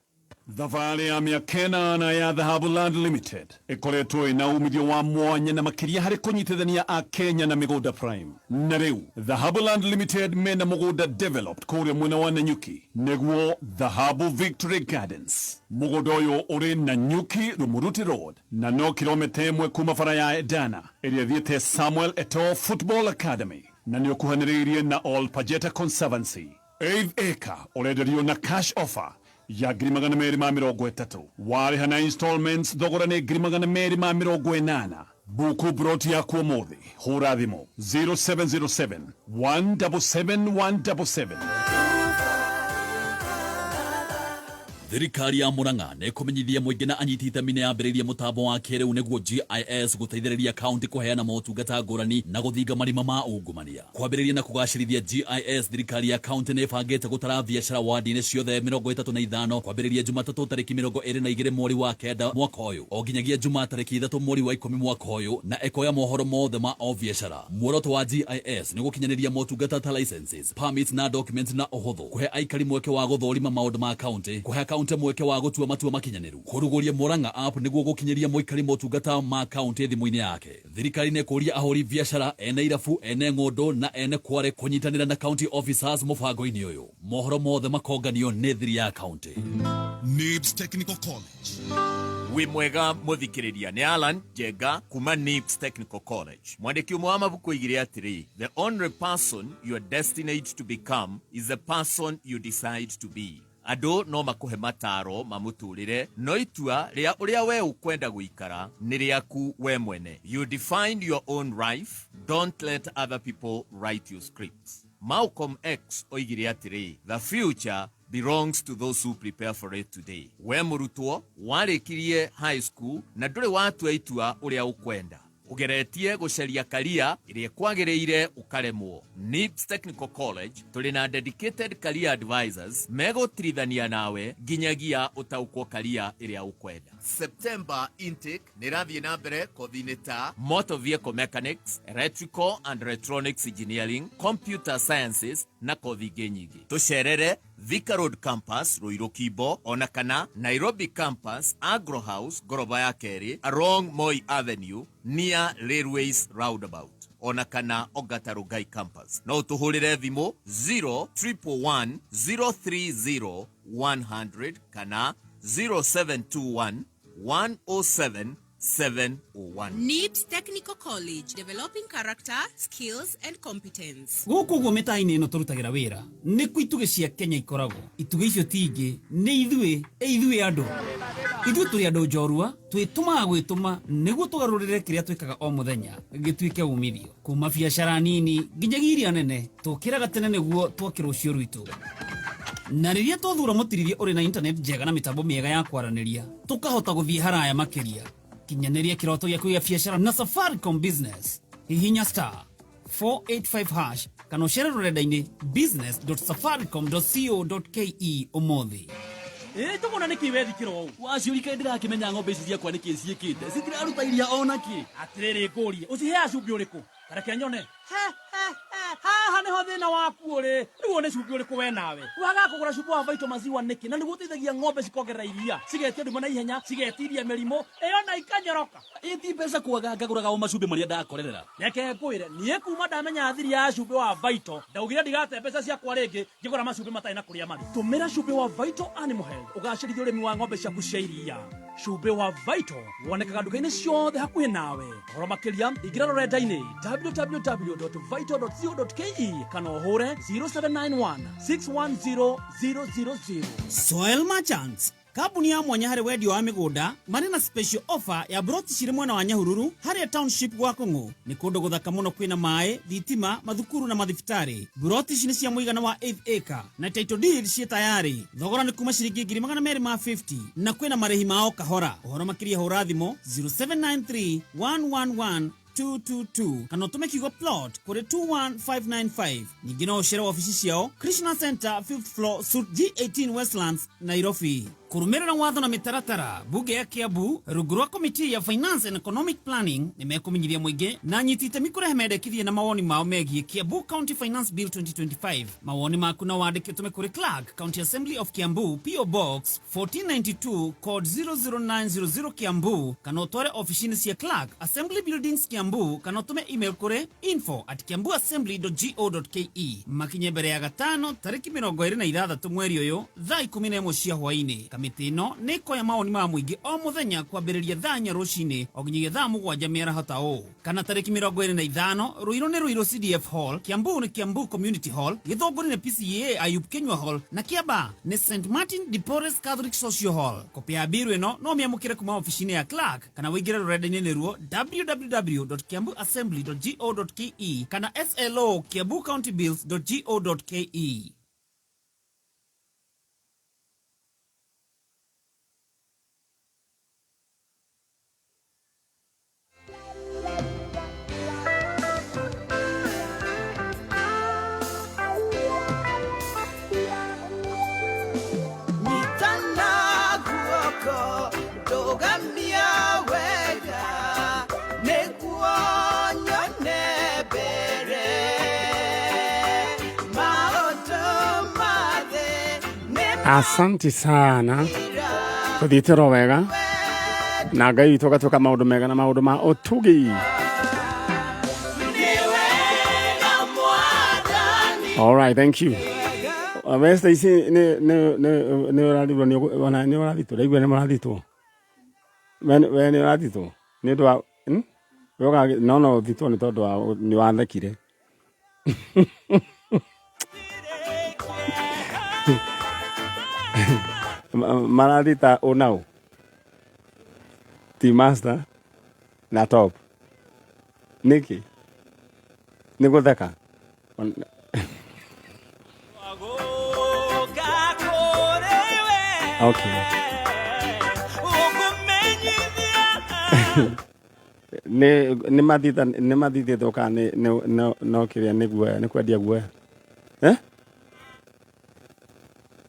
Thabarĩ ya mĩaka ĩnana ya Dhahabu Land Limited ĩkoretwo ĩna umithio wa mwanya na makĩria harĩ kũnyitithania a Kenya na mĩgũnda prime. Na rĩu Dhahabu Land Limited mena mũgũnda developed kũrĩa mwena wa Nanyuki nĩguo Dhahabu Victory Gardens. Mũgũnda ũyũ ũrĩ Nanyuki Rumuruti Road na no kilomita 1 kuma bara ya Edana ĩrĩa thiĩte Samuel Eto'o Football Academy na nĩ ũkuhanĩrĩirie na All Pajeta Conservancy. 8 acre ũrenderio na cash offer ya $230,000 warĩha na installments thogora nĩ $280,000. Buku broti ya kuomothi hũra thimũ 0707 177 177. Thirikari ya Murang'a nĩ kũmenyithia mũingĩ na anyiti itemi nĩ yambĩrĩirie mũtambo wa kĩrĩu nĩguo GIS gũteithĩrĩria kaunti kũheana motungata ngũrani na gũthinga marima ma ungumania. Kwambĩrĩria na kũgacĩrithia GIS, thirikari ya kaunti nĩ ĩbangĩte gũtara biacara wadi-inĩ ciothe 35 kwambĩrĩria Jumatatũ tarĩki 22 mweri wa kenda mwaka ũyũ o nginyagia Jumaa tarĩki 3 mweri wa 10 mwaka ũyũ, na ekoya mohoro mothe ma o biacara. Muoroto wa GIS nĩ gũkinyanĩria motungata ta licenses, permits na documents na ũhũthũ, kũhe aikari mweke wa gũthũrima maũndũ ma kaunti, kũhe kaunti mweke wa gũtua matua makinyanĩru, kũrugũria Murang'a app nĩguo gũkinyĩria mũikari motungata ma kaunti thimũ-inĩ yake. Thirikari nĩ kũria ahũri biacara, ene irabu, ene ng'ũndũ na ene kware kũnyitanĩra na county officers mũbango-inĩ ũyũ. Mohoro mothe makonganio nĩ thiri ya kaunti. NIBS Technical College. Wi mwega muthikiriria ni Alan Jega kuma NIBS Technical College. Mwandiki umwe wa mabuku igire atiri, the only person you are destined to become is the person you decide to be. Ado no makuhe mataro mamuturire no itua ria uria we ukwenda guikara ni riaku we mwene. You define your own life, don't let other people write your scripts. Malcolm X oigire atiri, the future belongs to those who prepare for it today. We murutwo warikirie high school na nduri watua itua uria ukwenda, ugeretie gucaria career iria kwagiriire ukaremwo. NIBS Technical College tuli na dedicated career advisors megotirithania nawe nginyagia utaukwo career iria ukwenda. September intake nirathie na mbere kothi-inĩ ta motor vehicle mechanics, electrical and electronics engineering, computer sciences na kothi ingĩ nyingĩ. Tucerere Thika Road Campus Ruiru Kimbo, ona kana Nairobi Campus Agro House goroba ya kerĩ along Moi Avenue near Railways Roundabout, ona kana Ongata Rongai Campus. No tuhurire thimo 0111 030 100 kana 0721 107 701. NIPS Technical College, developing character, skills and competence. Guku guo mitaini ino turutagira wira ni ku ituge cia Kenya ikoragwo ituge icio tingi ni ithuĩ andu turi andu njorua twitumaga gwituma niguo tugarurire kiria twikaga o muthenya gituike umithio kuma biacara nini nginyagia iria nene tukiraga tene niguo twakirwo cio rwitu na riria twathura mutirithia uri na internet njega na mitambo miega ya kwaraniria tukahota guthie haraya makiria kinyaniria kiroto gyaku gya biacara na Safaricom Business hihinya *485# kana ucere rurenda-ini business.safaricom.co.ke umuthi tugona niki wethikiro waciurika ndirakimenya ng'ombe ici ciakwa niki ciikite citiraruta iria onaki atiriri ngurie ucihe acumbi uriku kareke nyone haha niho thina waku uri niwo ni cumbi uriku we nawe waga kugura cumbi wa Vito maziwa niki na niguo teithagia ng'ombe cikogerera iria cigetia nduma na ihenya cigetiria mirimo iyo na ikanyoroka iti mbeca kwaga ngaguraga o macumbi maria ndakorerera reke ngwire nie kuma ndamenya thiri ya cumbi wa Vito ndaugire ndigate mbeca ciakwa ringi ngigura macumbi matai na kuria mari tumira cumbi wa Vito Animal Health ugacirithia urimi wa ng'ombe ciaku cia iria cumbi wa Vito wonekaga nduka-ini ciothe hakuhi nawe horo makiria ingira rurenda-ini www.vito.co.ke kana uhure 0791 610 000. Soil Merchants kabuni ya mwanya hari wedio wa migunda mari na special offer ya broti ciri mwena wa Nyahururu hari township gwa Kung'u ni kundu guthaka muno kwina mai thitima mathukuru na mathibitari broti cini cia muigana wa 8 acre na title deed cie tayari thogora ni kuma ciringi 250 na kwina marehi mao kahora uhoro makiria hura thimo 0793 111 222 kana utume kigo plot kuri 21595 nyingi no ucere ofisi ciao Krishna Center 5th floor suite G18 Westlands Nairobi kurumirira watho na mitaratara bunge ya Kiambu rungu rwa komiti ya finance and economic planning nimekumenyithia muingi na nyitite mikurehe mendekithie na mawoni mao megie Kiambu County Finance Bill 2025 mawoni maku na wandike tume kuri Clerk County Assembly of Kiambu PO Box 1492 code 00900 Kiambu kana utware ofisini cia Clerk Assembly Buildings Kiambu kana tume email kuri info@kiambuassembly.go.ke makinye mbere ya gatano tariki 26 mweri uyu thaa 11 cia hwaini kamiti ino niko ya maoni ma muingi o muthenya kwambiriria thaa nya rucini oginyagia thaa 7 mĩaraho ta ũ kana tariki 25 Ruiru ni Ruiru CDF Hall Kiambu ni Kiambu Community Hall Githunguri ni PCA Ayub Kenywa Hall na Kiamba ni St Martin de Porres Catholic Social Hall kopi ya biru ino no miamukire kuma ofisini ya Clerk kana wingire rurenda-ini niruo www.kiambuassembly.go.ke kana SLO kiambucountybills.go.ke. Asante sana kuthitiro wega na Ngai witũ gatuĩka maũndũ mega na maũndũ ma ũtugi. All right, thank you. Westa ici nĩ ũrathirwo nĩ ũrathitwo ndaigua nĩ mũrathitwo we nĩ ũrathitwo nĩ ũndũ wa no ũthitwo nĩ tondũ wa nĩ wathekire. Marathita unau ti master na top niki ni gutheka okay ni mathita thoka no kiria ni guoya ni kwendia guoya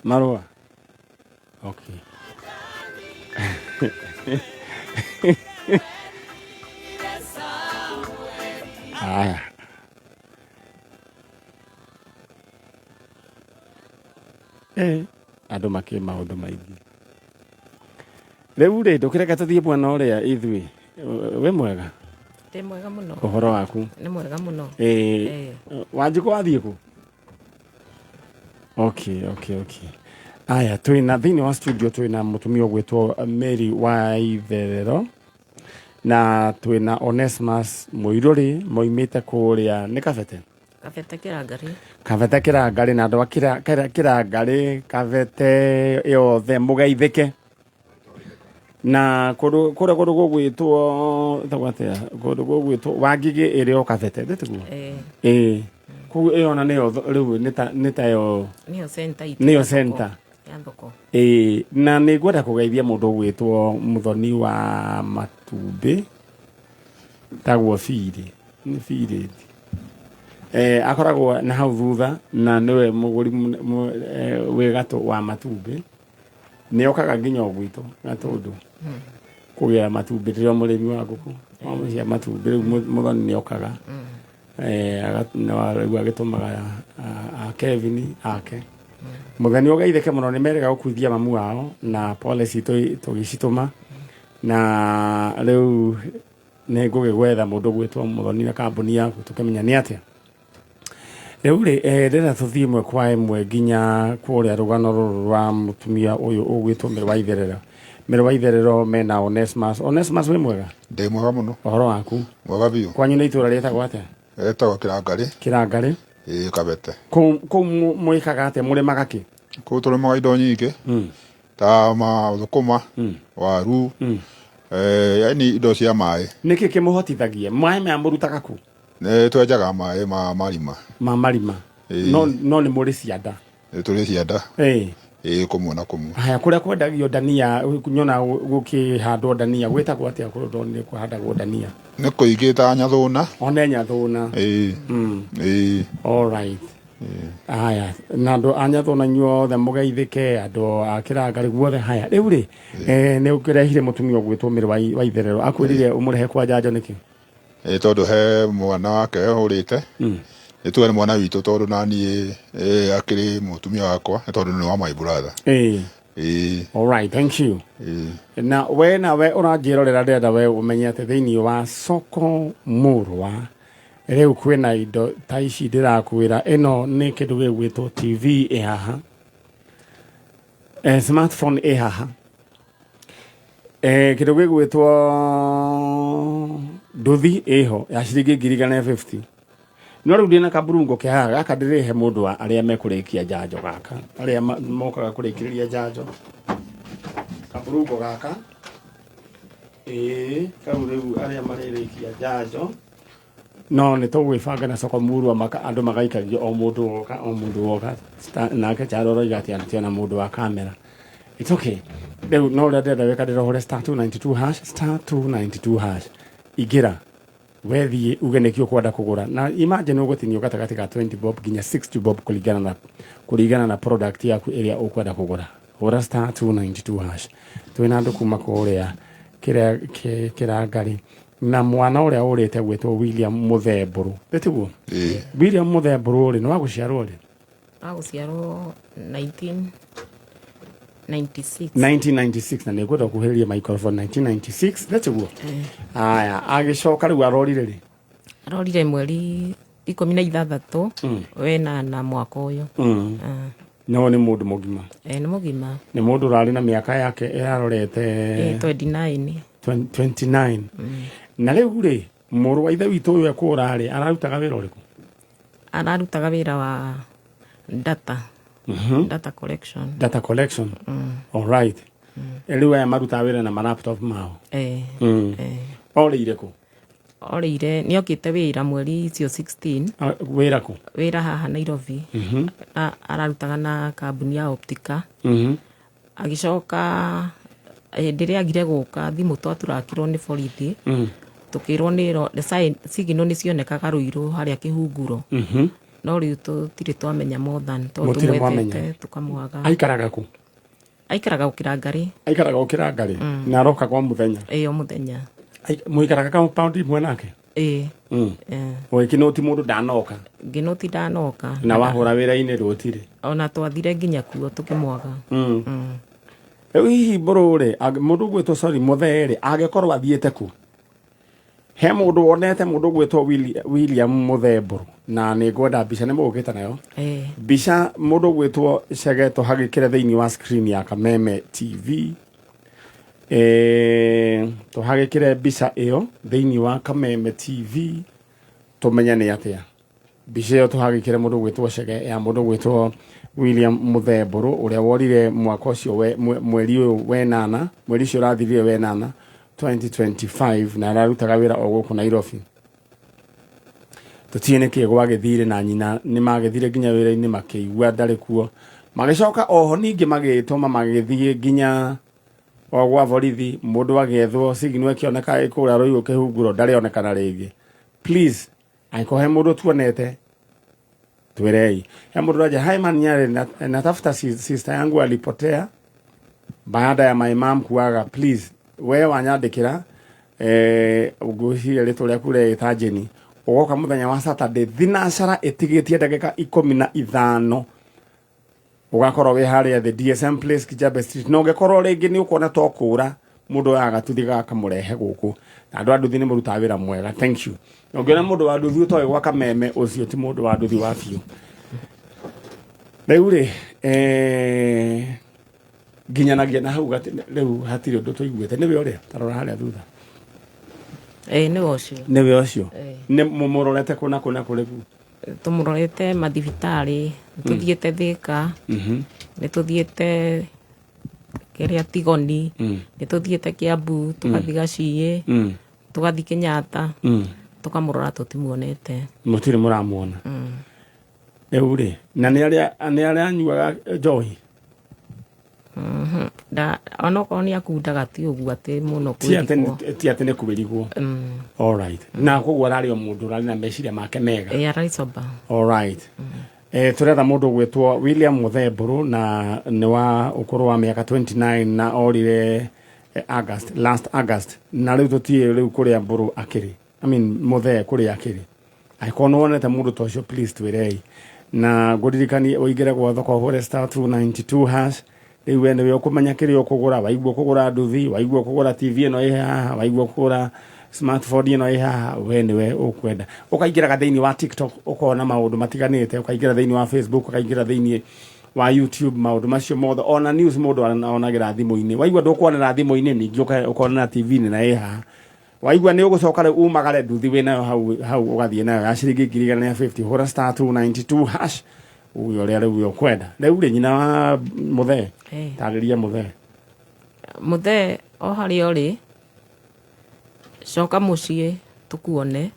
marua okay. Andũ makĩ maũndũ maingĩ rĩu rĩ ndũkĩreka tũthiĩ bwana ũrĩa ithuĩ we mwega ndĩ mwega mũno ũhoro waku nĩ mwega mũno Wanjikũ wathiĩ kũ okay aya twina thini wa studio twina mutumia gwitwo Mary Waitherero na twina Onesmus Muiruri moimite kuria ni Kabete Kirangari na ndo Kirangari Kabete yothe mugeithike na kuria gwitwo tawate gwitwo Wangigi iri o Kabete ndetiguo ku iyo na niyo riu nita yo niyo center na ni gwenda kugeithia mundu gwitwo Muthoni wa Matumbi tagwo Firi ni Firi akoragwo na hau thutha na niwe muguri we gato wa Matumbi ni okaga nginya gwitwo gatundu kugia Matumbi rio murimi wa nguku cia Matumbi Muthoni ni okaga agatumaga Kevin ake Muthoni ugeithike muno ni merega gukuithia mamu wao na policy tugicituma na riu ni ngugigwetha mundu gwitwo Muthoni na kambuni yaku tukimenya ni atia riu ri ndira tuthie imwe kwa imwe nginya kuria rugano ruru rwa mutumia uyu ugwitwo Mary Waitherero mena Onesmus we mwega ndi mwega muno ohoro waku mwega biu kwanyu ni itura rietagwo atia etagwo Kirangari Kabete ku mwikaga atia murimaga ki ku turimaga indo nyingi ta thukuma waru yani indo cia mai niki kimuhotithagia mai me amurutaga ku twenjaga mai marima no ni muri cianda turi cianda kumwe na kumwe haya kuria kwendagio dania nyona gukihandwo dania gwitagwo atia kurwo ni kuhandagwo dania ni kuigita nyathuna one nyathuna all right haya na ndo anyathuna nyuothe mugeithike andu akirangari guothe haya riu ri ni ukirehire mutumia gwitwo Mary Waitherero akwirire umurehe kwa janjo niki tondu he mwana wake urite Itu ni mwana witu tondu nani akiri mutumia wakwa tondu ni wa my brother. All right, thank you. Na we uranjirorera ndenda we umenyete thiini wa soko Murwa riu kwina indo ta ici ndirakwira ino ni kindu gigwitwo TV haha smartphone haha kindu gigwitwo nduthi iho ya ciringi 250 no riu ndina kaburungo ke haha gaka ndirihe mundu aria mekurikia njanjo gaka aria mokaga kurikiriria njanjo kaburungo gaka kau riu aria maririkia njanjo no ni tugwibanga na soko Murwa maka andu magaikario o mundu woka nake charoro igati antiona mundu wa kamera. It's okay. Riu no ndenda weka ndiro *292# igira wethi ugenekio kwenda kugura na imagine ugotinio gatagati ka 20 bob ginya 60 bob kuligana na product yaku area ukwenda kugura hura *292# twina andu kuma kuria Kirangari na mwana uria urite gwetwo William Muthemburu betiguo William Muthemburu ri no aguciarwo ri aguciarwo 1996 na negwenda kuheria microphone 1996 betiguo aya agicoka riu arorire mweri 16 wena na mwaka uyu no ni mundu mugima ni mugima ni mundu rari na miaka yake arorete 29 na riu ri muru wa ithe witu uyu ekurari ararutaga wira uriku ararutaga wira wa data collection all right riu aya marutaga wira na laptop mao orire ku orire ni okite wira mweri cio 16 wira ku wira haha Nairobi ararutaga na kambuni ya Optica agicoka ndire agire guka thimu twaturakirwo ni borithi tukirwo ni signal ni cionekaga Ruiru haria Kihunguro no riu tutire twamenya more than tondu mwethete tukamwaga aikaraga ku aikaraga Kirangari na aroka kwa muthenya o muthenya muikaraga compound imwe nake kinoti mundu ndanoka nginoti ndanoka na wahura wira-ini rutire ona twathire nginya kuo tukimwaga hihi burure mundu gwitwo Muthere agekorwo athiete ku he mundu wonete mundu gwitwo William Muthemburu na ni ngwenda mbica ni mugukita nayo mbica mundu gwitwo Shegeto hagikire thiini wa screen ya Kameme TV to hagikire mbica iyo thiini wa Kameme TV tumenya ni atia mbica iyo to hagikire mundu gwitwo Shege ya mundu gwitwo William Muthemburu uria worire mwaka ucio mweri uyu wenana mweri ucio rathirire wenana 2025 na ararutaga wira o guku Nairobi tutiene kiego agithire na nyina ni magithire ginya wira-ini makiigua ndari kuo magicoka oho ningi magitoma magithie ginya o gwa borithi mundu agethwo signal akioneka ikura roigo kihunguro ndari onekana ringi please aikohe mundu tuonete twirei ya mundu aje hai man nyare natafuta sister yangu alipotea baada ya my mom kuaga please wewe wanyandikira uguhire ritwa rya kure itajeni ugoka muthenya wa Saturday thinacara itigitie ndagika 15 ugakorwo we haria the DSM place Kijabe Street no gekorwo ringi ni ukona tokura mundu agatuthiga akamurehe guku na andu anduthi ni muruta wira mwega thank you ngiona mundu wa nduthi utoe gwa Kameme ucio ti mundu wa nduthi wa biu Reure ginyanagia na hau gati riu hatiri undu tuiguite niwe uria tarora haria thutha niwe ucio ni mumurorete kuna kuri ku tumurorete mathibitari tuthiete Thika ni tuthiete keria Tigoni ni tuthiete Kiambu tukathi Gaciĩ tukathi Kenyatta tukamurora tutimuonete mutiri muramuona Eure na ni aria anyuaga njohi da onoko ni akundaga ti ugu ati muno kwirigwo ti ati ne kubirigwo all right na kugwa rari o mundu rari na meciria make mega arari soba all right turenda mundu gwitwo William Muthemburu na ni wa ukuru wa miaka 29 na orire last August na riu tutie riu kuria mburu akiri Muthe kuria akiri aikono wonete mundu tocio please twirei na gudirikani oigere gwa thoko hore star 292 hash riu ene we ukumenya kiri ukugura waigua kugura nduthi waigua kugura TV eno iha waigua kugura smartphone eno iha we niwe ukwenda ukaingira gathini wa TikTok ukona maundu matiganite ukaingira thini wa Facebook ukaingira thini wa YouTube maundu macio mothe ona news mundu onagira thimu-ini waigua ndukwonera thimu-ini ningi ukona TV ni na iha waigua ni ugucoka riu umagare nduthi wina hau ugathie nayo ya ciringi 250 hora star 292 hash uyo ria riu ukwenda riu ri nyina wa Muthe tariria Muthe o hari ori coka mucie tukuone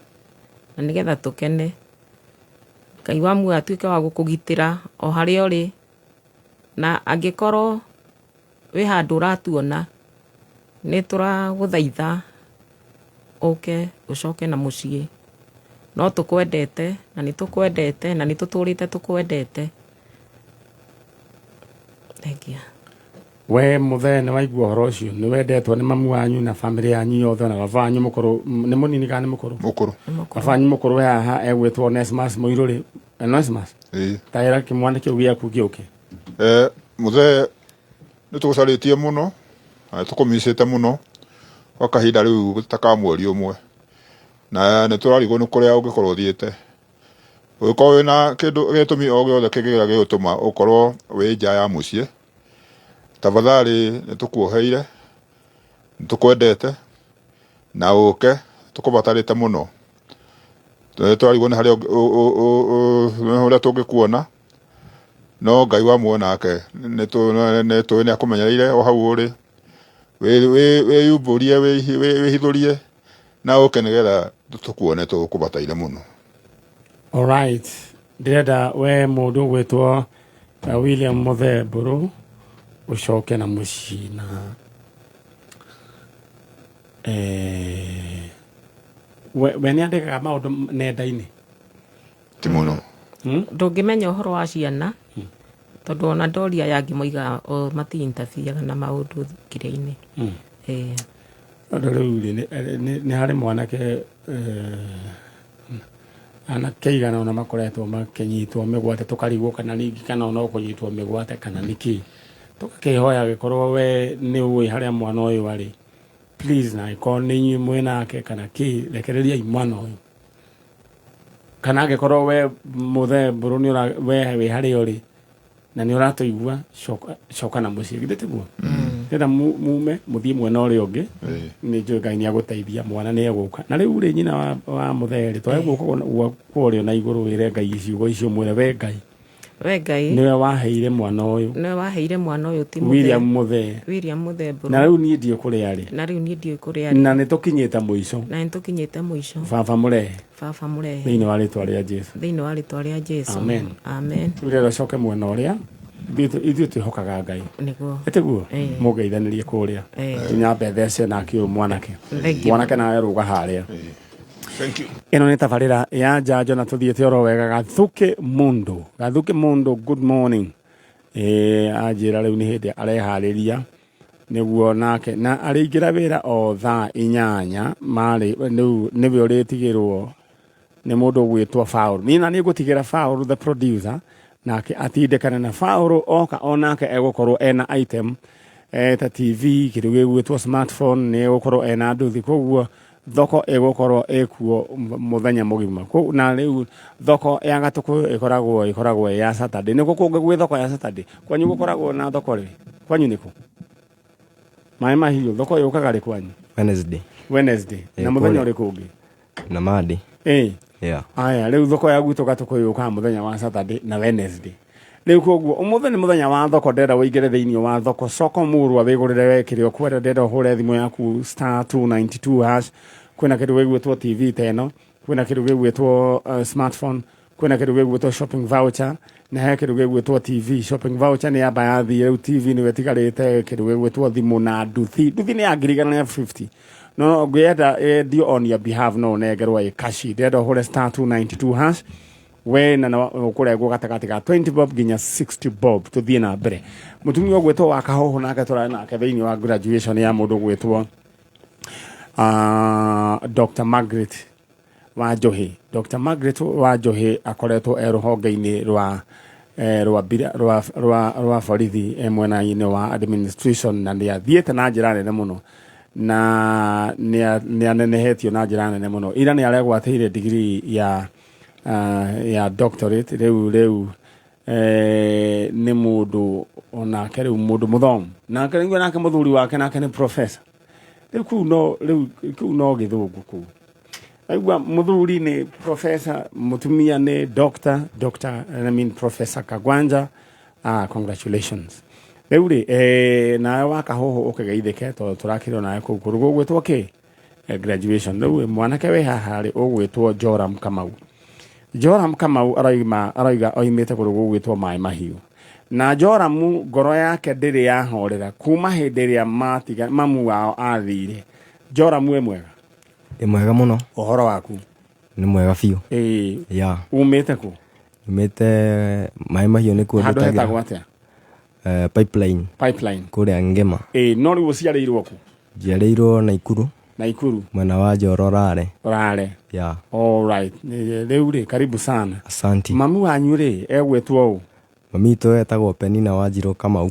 na nigetha tukene Ngai wa mu atuike wa gukugitira o hari ori na angikorwo we handu ratuona ni turaguthaitha oke ucoke na mucie no tukwendete na ni tukwendete na ni tuturite tukwendete thengia we Muthe ni waigua horo ucio ni wendetwo ni mamu wanyu na family yanyu yothe na baba wanyu mukuru ni munini kana mukuru baba wanyu mukuru haha egwitwo Onesmus Muiruri Onesmus taira kimwana kiu giaku giuke Muthe ni tugucaritie muno tukumisite muno kwa kahinda riu taka mweri umwe na ni turarigwo ni kuria ungikorwo thiete uko wina kindu gitumi o giothe kigira gituma ukorwo wi nja ya mucie tafadhali ni tukuoheire ni tukwendete na uke tukubatarite muno turarigwo ni haria uria tungikuona no Ngai wa muonake ni tu ni akumenyereire o hau uri we yuburie we hithurie na uke nigetha tukuone tukubataire muno all right ndirenda we mundu gwitwo William Muthemburu ucoke na mucii na we ni andikaga maundu nenda-ini ti muno ndungimenya uhoro wa ciana tondu ona ndoria yangi moiga o mati interfere na maundu kire-ini riu ni hari mwanake anake igana ona makoretwo makinyitwo migwate tukarigwo kana ningi kana ona ukunyitwo migwate kana niki tukakihoya gikorwo we ni ui haria mwana uyu ari please na iko ninyi mwenake kana ki lekereria imwana uyu kana gekorwo we muthe buruni ora we hari ori na ni uratoigua shoka na mucie githitiguo tena mume muthie mwena uri ungi ni njuga ni aguteithia mwana ni eguka na riu ri nyina wa mutheri twa eguka kwa na iguru wire ngai ciugo icio mwire we ngai niwe waheire mwana uyu ti William Muthe na riu ni ndio kuri ari na ni tukinyite muico baba murehe thiini wa ritwa ria Jesu amen rero coke mwena uria ithuĩ twĩhokaga Ngai etiguo mũgeithanirie kũrĩa nyambe thece na kĩũ mwanake nawe rũga harĩa ĩno nĩ tabarĩra ya njanjo na tũthiĩte oro wega Gathuki Mundu good morning anjĩra rĩu nĩ hĩndĩ areharĩria nĩguo nake na arĩingĩra wĩra o thaa 8 marĩ rĩu nĩwe ũrĩtigĩrwo nĩ mũndũ ũgwĩtwo Faul niĩ na nĩ ngũtigĩra Faul the producer nake atindekana na Faul oka onake egũkorwo ena item ta TV kĩndũ gĩgwĩtwo smartphone nĩ egũkorwo ena nduthi koguo thoko egũkorwo ekuo mũthenya mũgima na rĩu thoko ya Gatũkũ ĩkoragwo ya Saturday nĩkũ kũngĩ gwĩ thoko ya Saturday kwanyu gũkoragwo na thoko rĩ kwanyu nĩkũ Mai Mahiũ thoko yũkaga rĩ kwanyu Wednesday na mũthenya ũrĩkũ ũngĩ na Monday aya rĩu thoko ya gwitũ Gatũkũ yũkaga mũthenya wa Saturday na Wednesday rĩu koguo ũmũthĩ nĩ mũthenya wa thoko ndenda wĩingĩre thĩinĩ wa thoko soko murwa wĩgũrĩre wekĩre kwenda ndenda ũhũre thimũ yaku *292# kwĩna kĩndũ gĩgwĩtwo TV teno kwĩna kĩndũ gĩgwĩtwo smartphone kwĩna kĩndũ gĩgwĩtwo shopping voucher na he kĩndũ gĩgwĩtwo TV shopping voucher nĩ yamba yathie rĩu TV nĩwe tigarĩte kĩndũ gĩgwĩtwo thimũ na nduthi nĩ ya 150 no ngĩenda endio on your behalf no nengerwo ĩkaci ndenda ũhũre *292# we na ũkũrengwo gatagatĩ ga 20 bob nginya 60 bob tũthiĩ na mbere mũtumia ũgwĩtwo wa Kahoho nake tũrarĩ nake thĩinĩ wa graduation ya mũndũ ũgwĩtwo Dr. Margaret Wanjohi akoretwo rũhonge-inĩ rwa borithi mwena-inĩ wa administration na nĩ athiĩte na njĩra nene mũno na nĩ anenehetio na njĩra nene mũno ira nĩ aregwatĩire degree ya doctorate rĩu nĩ mũndũ onake rĩu mũndũ mũthomu nake rĩu nake mũthuri wake nake nĩ professor rĩu kũu no gĩthũngũ kũu aigua mũthuri nĩ professor mũtumia nĩ doctor Professor Kagwanja congratulations rĩu rĩ nawe wa Kahoho ũkĩgeithĩke tondũ tũrakĩrwo nawe kũu gwĩtwo kĩ graduation rĩu mwanake we haha rĩ ũgwĩtwo Joram Kamau arauga oimĩte kũrũ gwĩtwo Mai Mahiũ na Joram ngoro yake ndĩrĩ yahorera kuma hĩndĩ ĩrĩa mamu wao athire Joram we mwega mwega mũno ũhoro waku nĩ mwega biũ umĩte kũ umĩte Mai Mahiũ nĩ kũndũ handũ hetagwo atĩa pipeline kũrĩa Ngema no rĩu ũciarĩirwo kũ njiarĩirwo Naikuru mwena wa Njoro Rare all right rĩu rĩ karibu sana asante mamu wanyu rĩ egwĩtwo ũũ mami witũ etagwo Penina Wanjirũ Kamau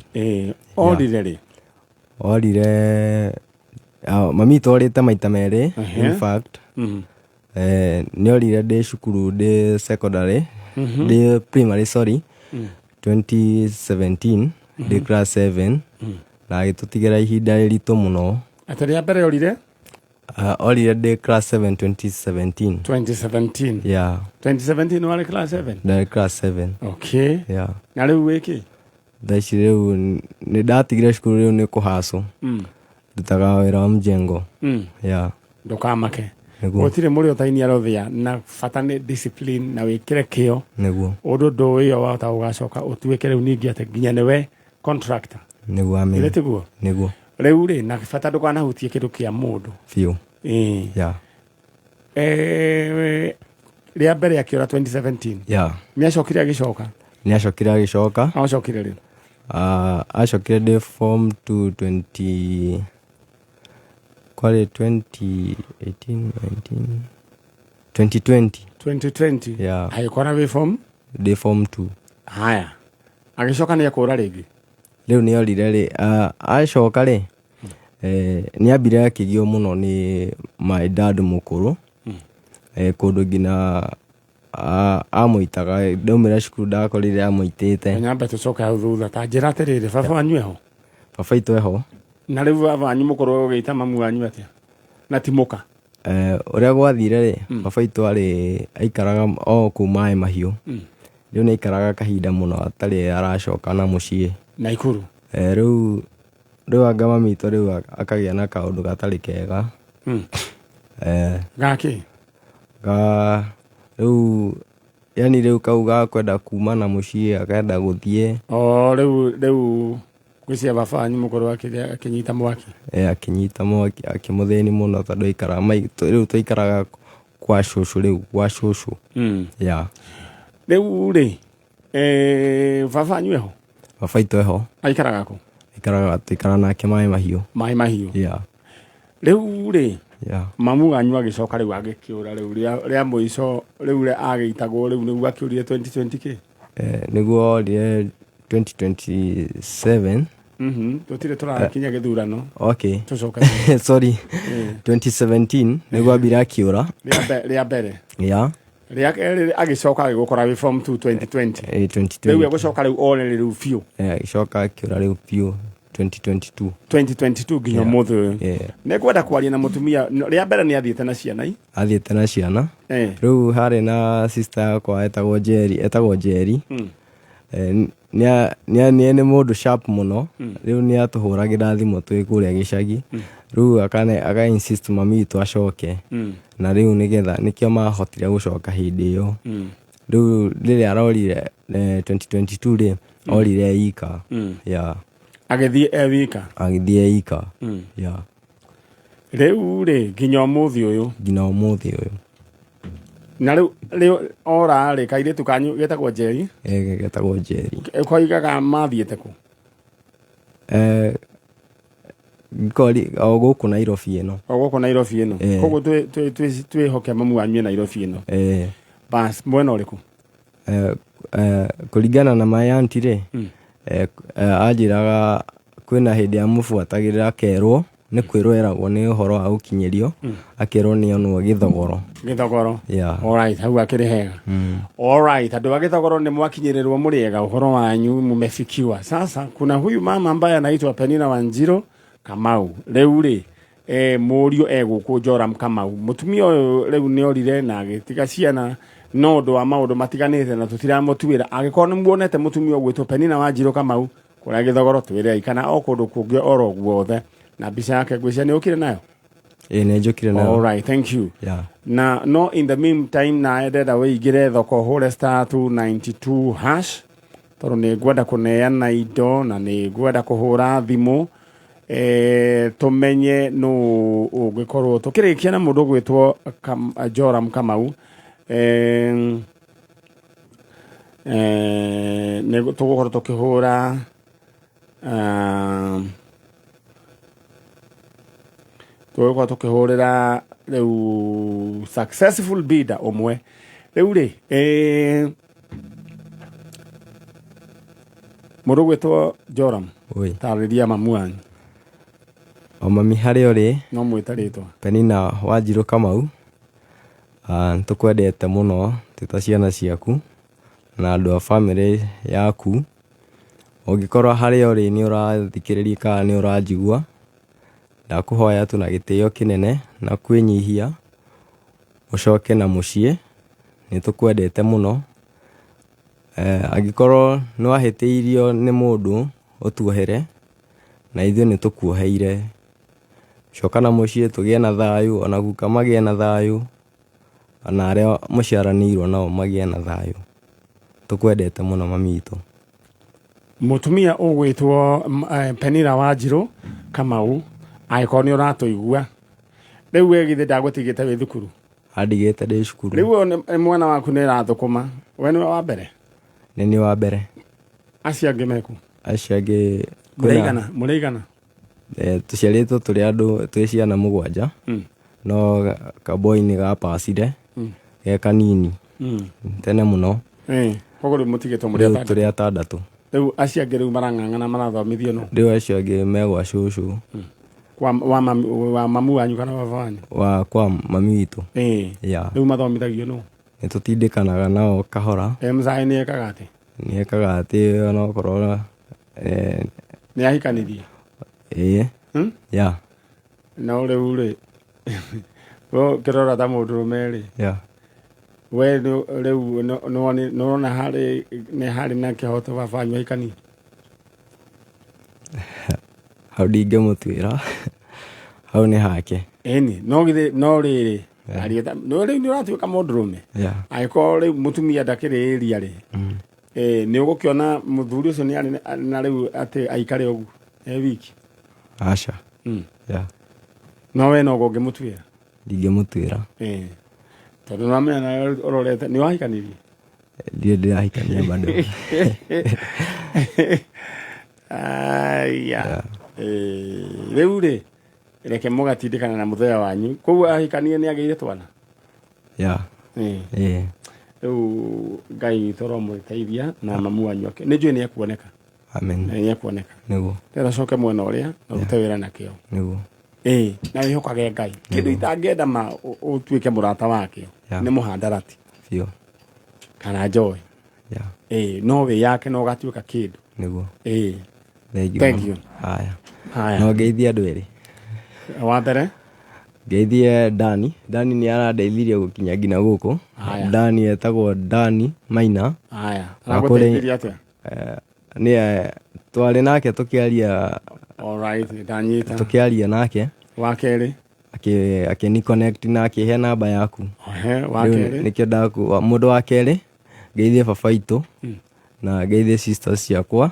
orire mami witũ orĩte maita merĩ in fact nĩ orire ndĩ cukuru ndĩ secondary ndĩ primary 2017 ndĩ class 7 na agĩtũtigĩra ihinda rĩritũ mũno atĩrĩa mbere orire orire ndĩ class 7 2017 2017 warĩ class 7 ndĩ class 7 okay na rĩu wĩkĩ thaa ici rĩu nĩ ndatigire cukuru rĩu nĩ kũhacũ ndutaga wĩra wa mjengo ndũkamake gũtirĩ mũrĩ ũtainia rũthĩa na bata nĩ discipline na wĩkĩre kĩo nĩguo ũndũ ndũĩyo wahota gũgacoka ũtuĩke rĩu ningĩ atĩ nginya nĩwe contractor nĩguo amenya tiguo nĩguo rĩu rĩ na bata ndũkanahutie kĩndũ kĩa mũndũ biũ rĩa mbere akĩora 2017 nĩacokire agĩcoka acokire rĩ acokire ndĩ form 2 kwari 2020 agĩkora wĩ form ndĩ form 2 haya agĩcoka nĩ akũra rĩngĩ rĩu nĩ orire rĩ acoka rĩ nĩ ambire akĩgio mũno nĩ my dad mũkũrũ kũndũ nginya amũitaga ndaumĩra cukuru ndakorire amũitĩte. Nyambe tũcoke hau thutha ta njĩra atĩrĩrĩ baba wanyu eho? Baba itũ eho. Na rĩu baba wanyu mũkũrũ ũgĩita mamu wanyu atĩa na ti mũka? Ũrĩa gwathire rĩ baba itũ aikaraga o kũu Maĩ Mahiũ. Rĩu nĩ aikaraga kahinda mũno atarĩ aracoka na mũciĩ Naikuru. Rĩu anga mami itũ rĩu akagĩa na kaũndũ gatarĩ kega. Gakĩ? Rĩu yani rĩu kau gakwenda kuma na mũciĩ akenda gũthiĩ. Rĩu gwĩcia baba wanyu mũkũrũ akĩnyita mwaki? Akĩnyita mwaki akĩmũthĩni mũno tondũ rĩu tũikaraga kwa cũcũ Rĩu rĩ baba wanyu eho? Baba itũ eho. Aikaraga kũ? Tũikara nake Maĩ Mahiũ. Maĩ Mahiũ. Rĩu rĩ mamu wanyu agĩcoka rĩu agĩkĩũra rĩu rĩa mũico rĩu agĩitagwo rĩu nĩguo akĩũrire 2020 kĩ? Nĩguo orire 2027. Tũtirĩ tũrakinya gĩthurano. Okay. Sorry. 2017 nĩguo ambire akĩũra. Rĩa mbere. Rĩa agĩcoka agĩgũkora wĩ form 2 2020. Rĩu agũcoka rĩu orĩrĩ rĩu biũ. Agĩcoka akĩũra rĩu biũ 2022 nginya mũthĩ ũyũ. Nĩngwenda kwaria na mũtumia rĩa mbere nĩ athiĩte na ciana. Athiĩte na ciana. Rĩu harĩ na sister yakwa etagwo Njeri. Nĩ mũndũ sharp mũno. Rĩu nĩ atũhũragĩra thimũ twĩ kũrĩa gĩcagi. Rĩu aka insist mami itũ acoke. Na rĩu nĩgetha nĩkĩo mahotire gũcoka hĩndĩ ĩyo. Rĩu rĩrĩa arorire 2022 rĩ orire eika. Agĩthiĩ ewika? Agĩthiĩ eika. Rĩu rĩ nginya ũmũthĩ ũyũ. Na rĩu ora rĩ kairĩtu kanyu getagwo Njeri? Getagwo Njeri. Koigaga mathiĩte kũ? O gũkũ Nairobi ĩno. Koguo twĩhoke mamu wanyu Nairobi ĩno. Bas mwena ũrĩkũ? Kũringana na my auntie rĩ anjĩraga kwĩna hĩndĩ amũbuatagĩrĩra akerwo nĩ kwĩrwo eragwo nĩ ũhoro wa gũkinyĩrio akerwo nĩ onwo Gĩthogoro. Alright, hau akĩrĩ hega. Alright, andũ a Gĩthogoro nĩ mwakinyĩrĩrwo mũrĩega ũhoro wanyu mumefikiwa. Sasa kuna huyu mama ambaye anaitwa Penina Wanjiru Kamau. Rĩu rĩ mũriũ egũkũ Joram Kamau. Mũtumia ũyũ rĩu nĩ orire na agĩtiga ciana no ũndũ wa maũndũ matiganĩte na tũtiramũtuĩra. Angĩkorwo nĩ muonete mũtumia ũgwĩtwo Penina Wanjiru Kamau kũrĩa Gĩthogoro twĩre kana o kũndũ kũngĩ oro guothe na mbica yake ngwĩcia nĩ ũkire nayo? Nĩ njũkire nayo. Alright, thank you. Na no in the meantime na endeda wĩigĩre thoko hũre *292# tondũ nĩ ngwenda kũneana indo na nĩ ngwenda kũhũra thimũ tũmenye nũ ũngĩkorwo tũkĩrĩkia na mũndũ ũgwĩtwo Joram Kamau. Tũgũkorwo tũkĩhũra tukihurira riu successful bidder omwe riu ri mundu gwitwo Joram tariria mamu wanyu. Mami harĩa ũrĩ no mwĩtarĩtwa Penina Wanjiru Kamau. Tukwendete mũno tũta ciana ciaku na andũ a family yaku. Ũngĩkorwo harĩa ũrĩ nĩ ũrathikĩrĩria kana nĩ ũranjigua, ndakũhoya tu na gĩtĩo kĩnene na kwĩnyihia ũcoke na mũciĩ. Nĩ tũkwendete mũno. Angĩkorwo nĩ wahĩtĩirio nĩ mũndũ ũtuohere na ithuĩ nĩ tũkuoheire. Coka na mũciĩ tũgĩe na thayũ, ona guka magĩe na thayũ, ona arĩa mũciaranĩirwo nao magĩe na thayũ. Tũkwendete mũno mami itũ. Mũtumia ũgwĩtwo Penina Wanjiru Kamau angĩkorwo nĩ ũratũigua rĩu githĩ ndagũtigĩte wĩ thukuru? Andigĩte ndĩ cukuru. Rĩu mwana waku nĩ ĩrathũkũma, we nĩ wa mbere? Nĩ wa mbere. Acio angĩ meku? Acio angĩ mũrĩigana? Tũciarĩtwo tũrĩ andũ twĩ ciana mũgwanja, no kaboi nĩ gapacire ge kanini tene mũno. Koguo rĩu mũtigĩtwo tũrĩ atandatũ. Rĩu acio angĩ rĩu marang'ang'ana marathomithio no? Rĩu acio angĩ me gwa cũcũ Kwa mamu wanyu kana baba wanyu? Kwa mami witũ. Ya. Rĩu mathomithagio nũ? Nĩtũtindĩkanaga nao kahora. Mzai nĩ ekaga atĩ? Nĩ ekaga atĩ onokorwo nĩ ahikanirie? Ya. No rĩu rĩ we kĩrora ta mũndũrũme rĩ we rĩu nĩwona harĩ na kĩhoto baba wanyu ahikanie? Hau ndingĩmũtuĩra, hau nĩ hake. Ĩni no rĩrĩ no rĩu nĩ ũratuĩka mũndũrũme angĩkorwo rĩu mũtumia ndakĩrĩrĩria rĩ nĩ ũgũkĩona mũthuri ũcio nĩ arĩ na rĩu atĩ aikare ũguo wiki? Aca. No we no ũngĩmũtuĩra? Ndingĩmũtuĩra. Tondũ nĩwamenya na ũrorete nĩ wahikanirie? Ndirĩ ndĩrahikania bado. Aya. Rĩu rĩ reke mũgatindĩkana na mũthenya wanyu koguo ahikanie nĩ agĩire twana? Rĩu Ngai witũ romũteithia na mamu wanyu nĩ njũĩ nĩ ekuoneka. Amen. Nĩ ekuoneka. Nĩguo. Rĩrĩa acoke mwena ũrĩa na ũrute wĩra na kĩo. Nĩguo. Na wĩhokage Ngai. Kĩndũ itangĩenda ma ũtuĩke mũrata wakĩo nĩ mũhandarati biũ kana njoĩ. No wĩ yake no gatuĩka kĩndũ. Nĩguo. Thank you. Haya. No ngeithie andũ erĩ. Wa mbere ngeithie Dani nĩ arandeithirie gũkinya nginya gũkũ. Dani etagwo Dani Maina. Aragũteithirie atĩa? Nĩ twarĩ nake tũkĩaria. Ndanyita. Tũkĩaria nake. Wa kerĩ akĩni connect na akĩhe namba yaku. Wa kerĩ nĩkĩo mũndũ wa kerĩ ngeithie baba itũ na ngeithie sisters ciakwa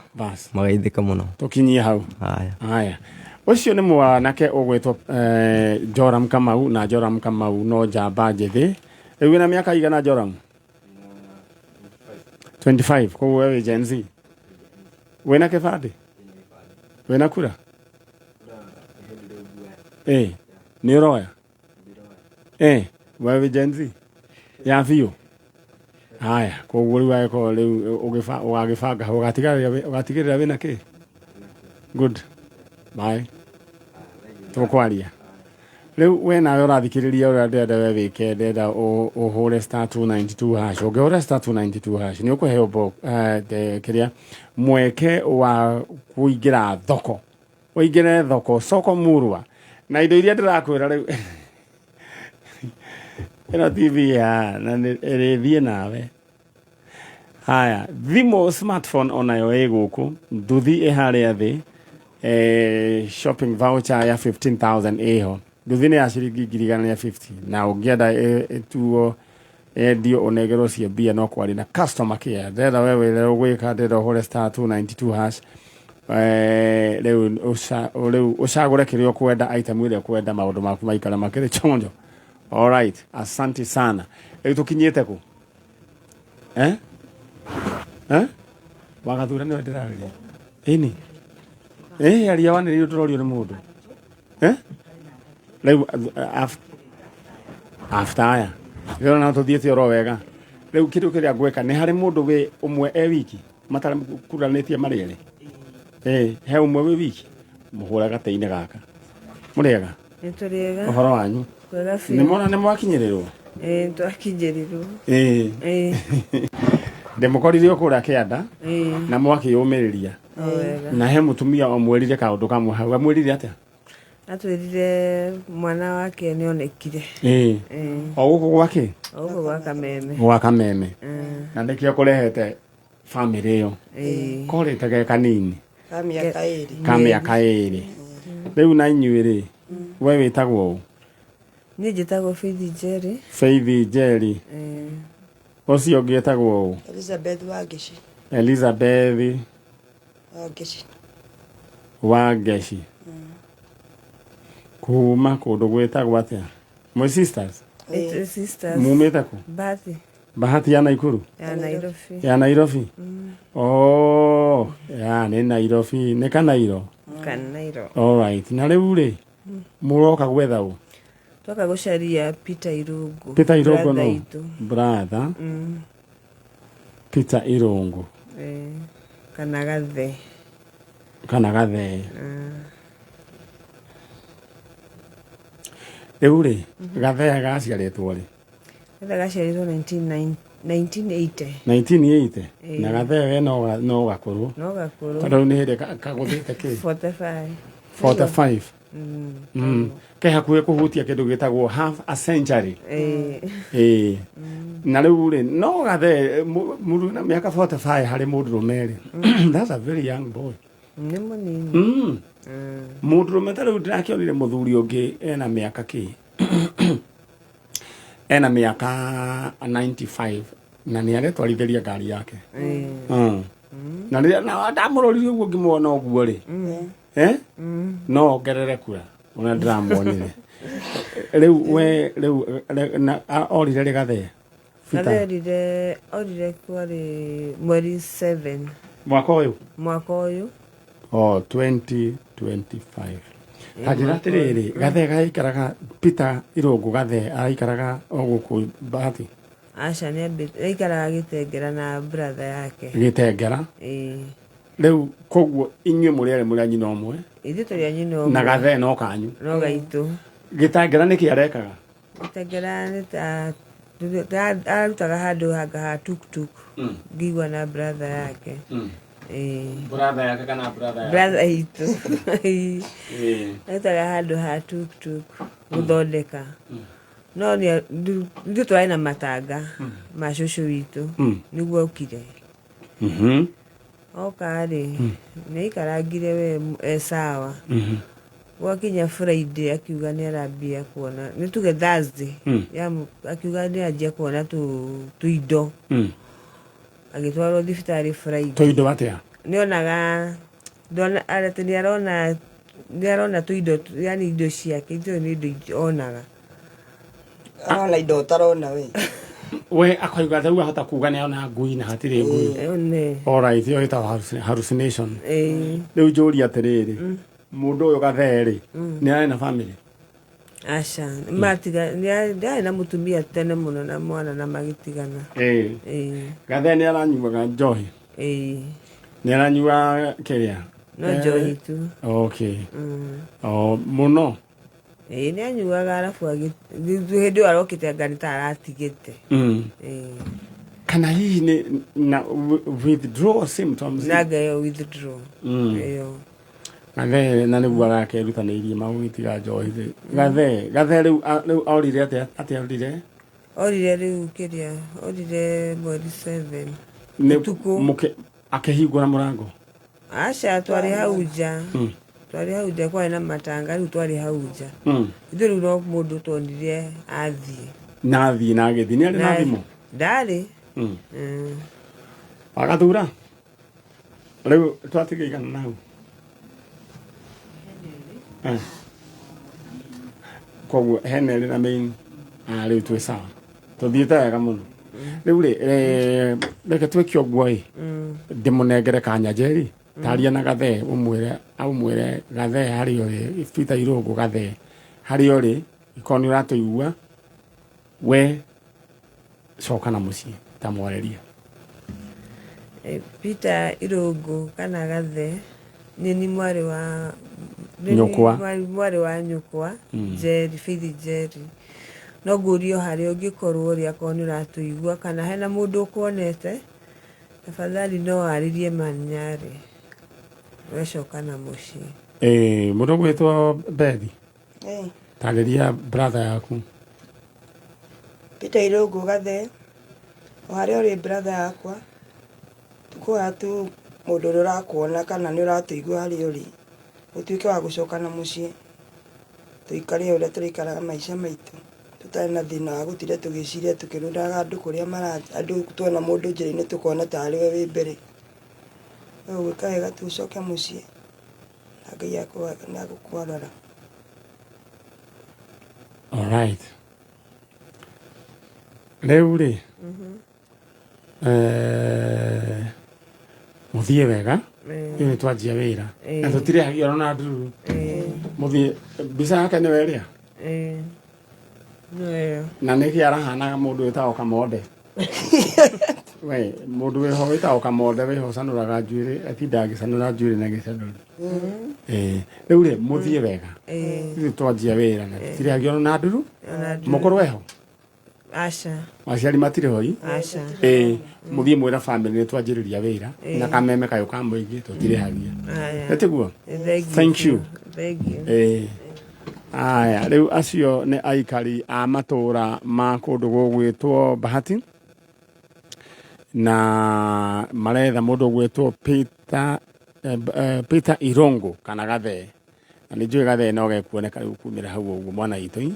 magaithĩka mũno. Tũkinyie hau. Haya. Ũcio nĩ mwanake ũgwĩtwo Joram Kamau na Joram Kamau no njamba njĩthĩ. Rĩu wĩna mĩaka igana Joram? 25. Koguo wewe Gen Z. Wĩna kĩbandĩ? Wĩna kura? Nĩ ũroya? Wewe Gen Z? Ya biũ? Haya, koguo rĩu agĩkorwo rĩu ũgagĩbanga ũgatigĩrĩra wĩna kĩ? Good. Bye. Tũkwaria. Rĩu we nawe ũrathikĩrĩria ũrĩa ndĩrenda we wĩke ndĩrenda ũhũre *292# ũngĩhũra *292# nĩ ũkũheo kĩrĩa mweke wa kũingĩra thoko. Ũingĩre thoko soko murwa na indo iria ndĩrakwĩra rĩu ĩno TV na ĩrĩthiĩ nawe. Haya, thimũ smartphone onayo ĩ gũkũ nduthi ĩharĩa thĩ. Shopping voucher ya 15,000 ĩho. Nduthi nĩ ya ciringi 150 na ũngĩenda tuo endio ũnegerwo cia mbia no kwaria na customer care. Ndĩrenda wewe rĩu ũgwĩka ndĩrenda ũhũre *292#. Rĩu ũcagũre kĩrĩa ũkwenda item ĩrĩa ũkwenda maũndũ maku maikara makĩrĩ chonjo. Alright, asante sana. Rĩu tũkinyĩte kũ? Wagathura nĩwe ndĩrarĩria. Ĩni. Aria wanĩrĩirio tũrorio nĩ mũndũ. Rĩu after aya. Rĩu na tũthiĩte oro wega. Rĩu kĩndũ kĩrĩa ngwĩka nĩ harĩ mũndũ wĩ ũmwe wiki matakuranĩtie marĩ erĩ. He ũmwe wĩ wiki mũhũra gatĩ-inĩ gaka. Mũrĩega? Nĩtũrĩega. Ũhoro wanyu? Kwega biũ. Nĩmona nĩmwakinyĩrĩrwo? Twakinyĩrĩrwo. Ndĩmũkorire kũrĩa kĩanda na mwakĩyũmĩrĩria. Na he mũtumia omwĩrire kaũndũ kamwe hau. Amwĩrire atĩa? Atwĩrire mwana wake nĩonekire. O gũkũ gwake? O gũkũ gwa Kameme. Gwa Kameme. Na nĩkĩo kũrehete famĩlĩ ĩyo. Korĩte ge kanini. Ka mĩaka ĩrĩ. Rĩu na inyuĩ rĩ we wĩtagwo ũ? Niĩ njĩtagwo Faith Njeri. Faith Njeri. Ũcio ũngĩ etagwo ũ? Elizabeth Wangeci. Elizabeth Wangeci. Kuma kũndũ gwĩtagwo atĩa? Mwĩ sisters? Sisters. Mumĩte kũ? Bahati. Bahati ya Naikuru? Ya Nairobi. Ya Nairobi? Ya nĩ Nairobi. Nĩ Kanairo? Kanairo. Alright. Na rĩu rĩ mũroka gwetha ũ? Twoka gũcaria Peter Irungu. Peter Irungu no? Brother. Peter Irungu. Kana Gathe. Kana Gathe. Riu ri Gathea gaciaritwo ri? Gathea gaciaritwo 1980. 1980. Na Gathea we no gakuru. No gakuru. Tondu ni hindi kaguthite ki? 45. 45. Ke hakuhe kuhutia kindu gitagwo half a century. Na riu ri no Gathea mundu na miaka 45 hari mundu rumeri. That's a very young boy. Ni munini. Mundu rumeta riu ndirakionire muthuri ungi ena miaka ki? Ena miaka 95 na ni aretwarithiria ngari yake. Na na ndamurorire uguo ngimwona uguo ri. No ngerere kura ona ndiramuonire. Riu na orire ri Gathea? Gathea orire kwari mweri 7 mwaka uyu 2025. Hajira tiriri Gathea gaikaraga Peter Irungu Gathea aikaraga oguku Bahati? Aca ni aikaraga Gitengera na brother yake Gitengera. Riu koguo inyue muri anyina omwe? Ithu turi anyina omwe. Na Gathea no kanyu? No gaitu. Gitengera niki arekaga? Gitengera ni ta arutaga handu hanga ha tuktuk ngigwa na brother yake. Brother yake kana brother yake? Brother itu. Arutaga handu ha tuktuk guthondeka. No ni ndio twari na matanga ma shushu witu niguo ukire. Okari ni karagire we sawa. Wakinya Friday akiuga ni arambia kuona ni tuge Thursday ya akiuga ni ajia kuona tuindo agitwarwo thibitari Friday. Tuindo atia? Nionaga ndona arate ni arona tuindo yani indo ciake indo ni indo onaga arona indo tarona we akoiga thau ahota kuga ni ona ngui na hatire ngui. Alright, yo ita hallucination. Riu njuri atiriri mundu uyu Gathea ri ni ari na family? Aca matiga ni ari na mutumia tene muno na mwana na magitigana. Gathea ni aranyuaga njohi? Ni aranyua kiria? No njohi tu. Okay. Muno? Ni anyuaga arafu hindi arokite ngari ta aratigite. Kana hihi ni na withdraw symptoms? Naga withdraw. Gathea na niguo arakerutanĩirie magũgĩtiga njohi. Gathea riu orire atia orire? Orire riu kiria orire mweri 7 tuku akihingũra mũrango? Aca twari hau nja. Twari hau nja kwari na matanga riu twari hau nja. Ithu riu no mundu tonire athie. Na athie na agĩthi nĩ arĩ na thimũ? Ndarĩ. Agathura? Riu twatiga igana na hau? Koguo Henry na main riu twĩ sawa tuthiĩte wega mũno. Riu ri reke twĩke ũguo ĩ ndĩmũnengere kanya Njeri taria na Gathea umwĩre Gathea harĩ ũrĩ Peter Irungu Gathea harĩ ũrĩ ikorwo nĩ ũratũigua we coka na mũciĩ ta mwareria. Peter Irungu kana Gathea ni mwari wa nyukwa Njeri Faith Njeri. No ngurio hari ungikorwo ri akorwo ni uratuigua kana hena mundu ukonete tafadhali no aririe Manyari wecoka na mucii. Mundu gwitwo Bethi tarĩria brother yaku. Peter Irungu Gathea o harĩa uri brother yakwa tukwaya tu mundu uria urakuona kana ni uratuigua harĩa uri utuike wa gucoka na mucii tuikare uria turikaraga maica maitu tutari na thina wa gutire tugiciria tukirundaga andu kuria andu tuona mundu njira-ini tukona tari we wi mbere gwika wega tucoke mucii na Ngai agukwarora. Alright. Riu ri muthie wega ni twanjia wira na tutire hagio na nduru muthie mbica yake ni weria na niki arahanaga mundu witagwo Kamonde we mundu we ho wita okamonde we ho sanuraga njuire atinda agisanura njuire na gicanuri riu ri muthie wega riu twanjia wira na tiragio na nduru mukorwe ho aca aciari matire hoi aca muthie mwira family ni twanjiriria wira na kameme kayo kamuingi tutirihagia etiguo thank you aya riu acio ni aikari a matura ma kundu gugwitwo Bahati na maretha mundu gwitwo Peter Irongo kana Gathe na ni njui Gathe no gekuoneka riu kumira hau uguo mwana itu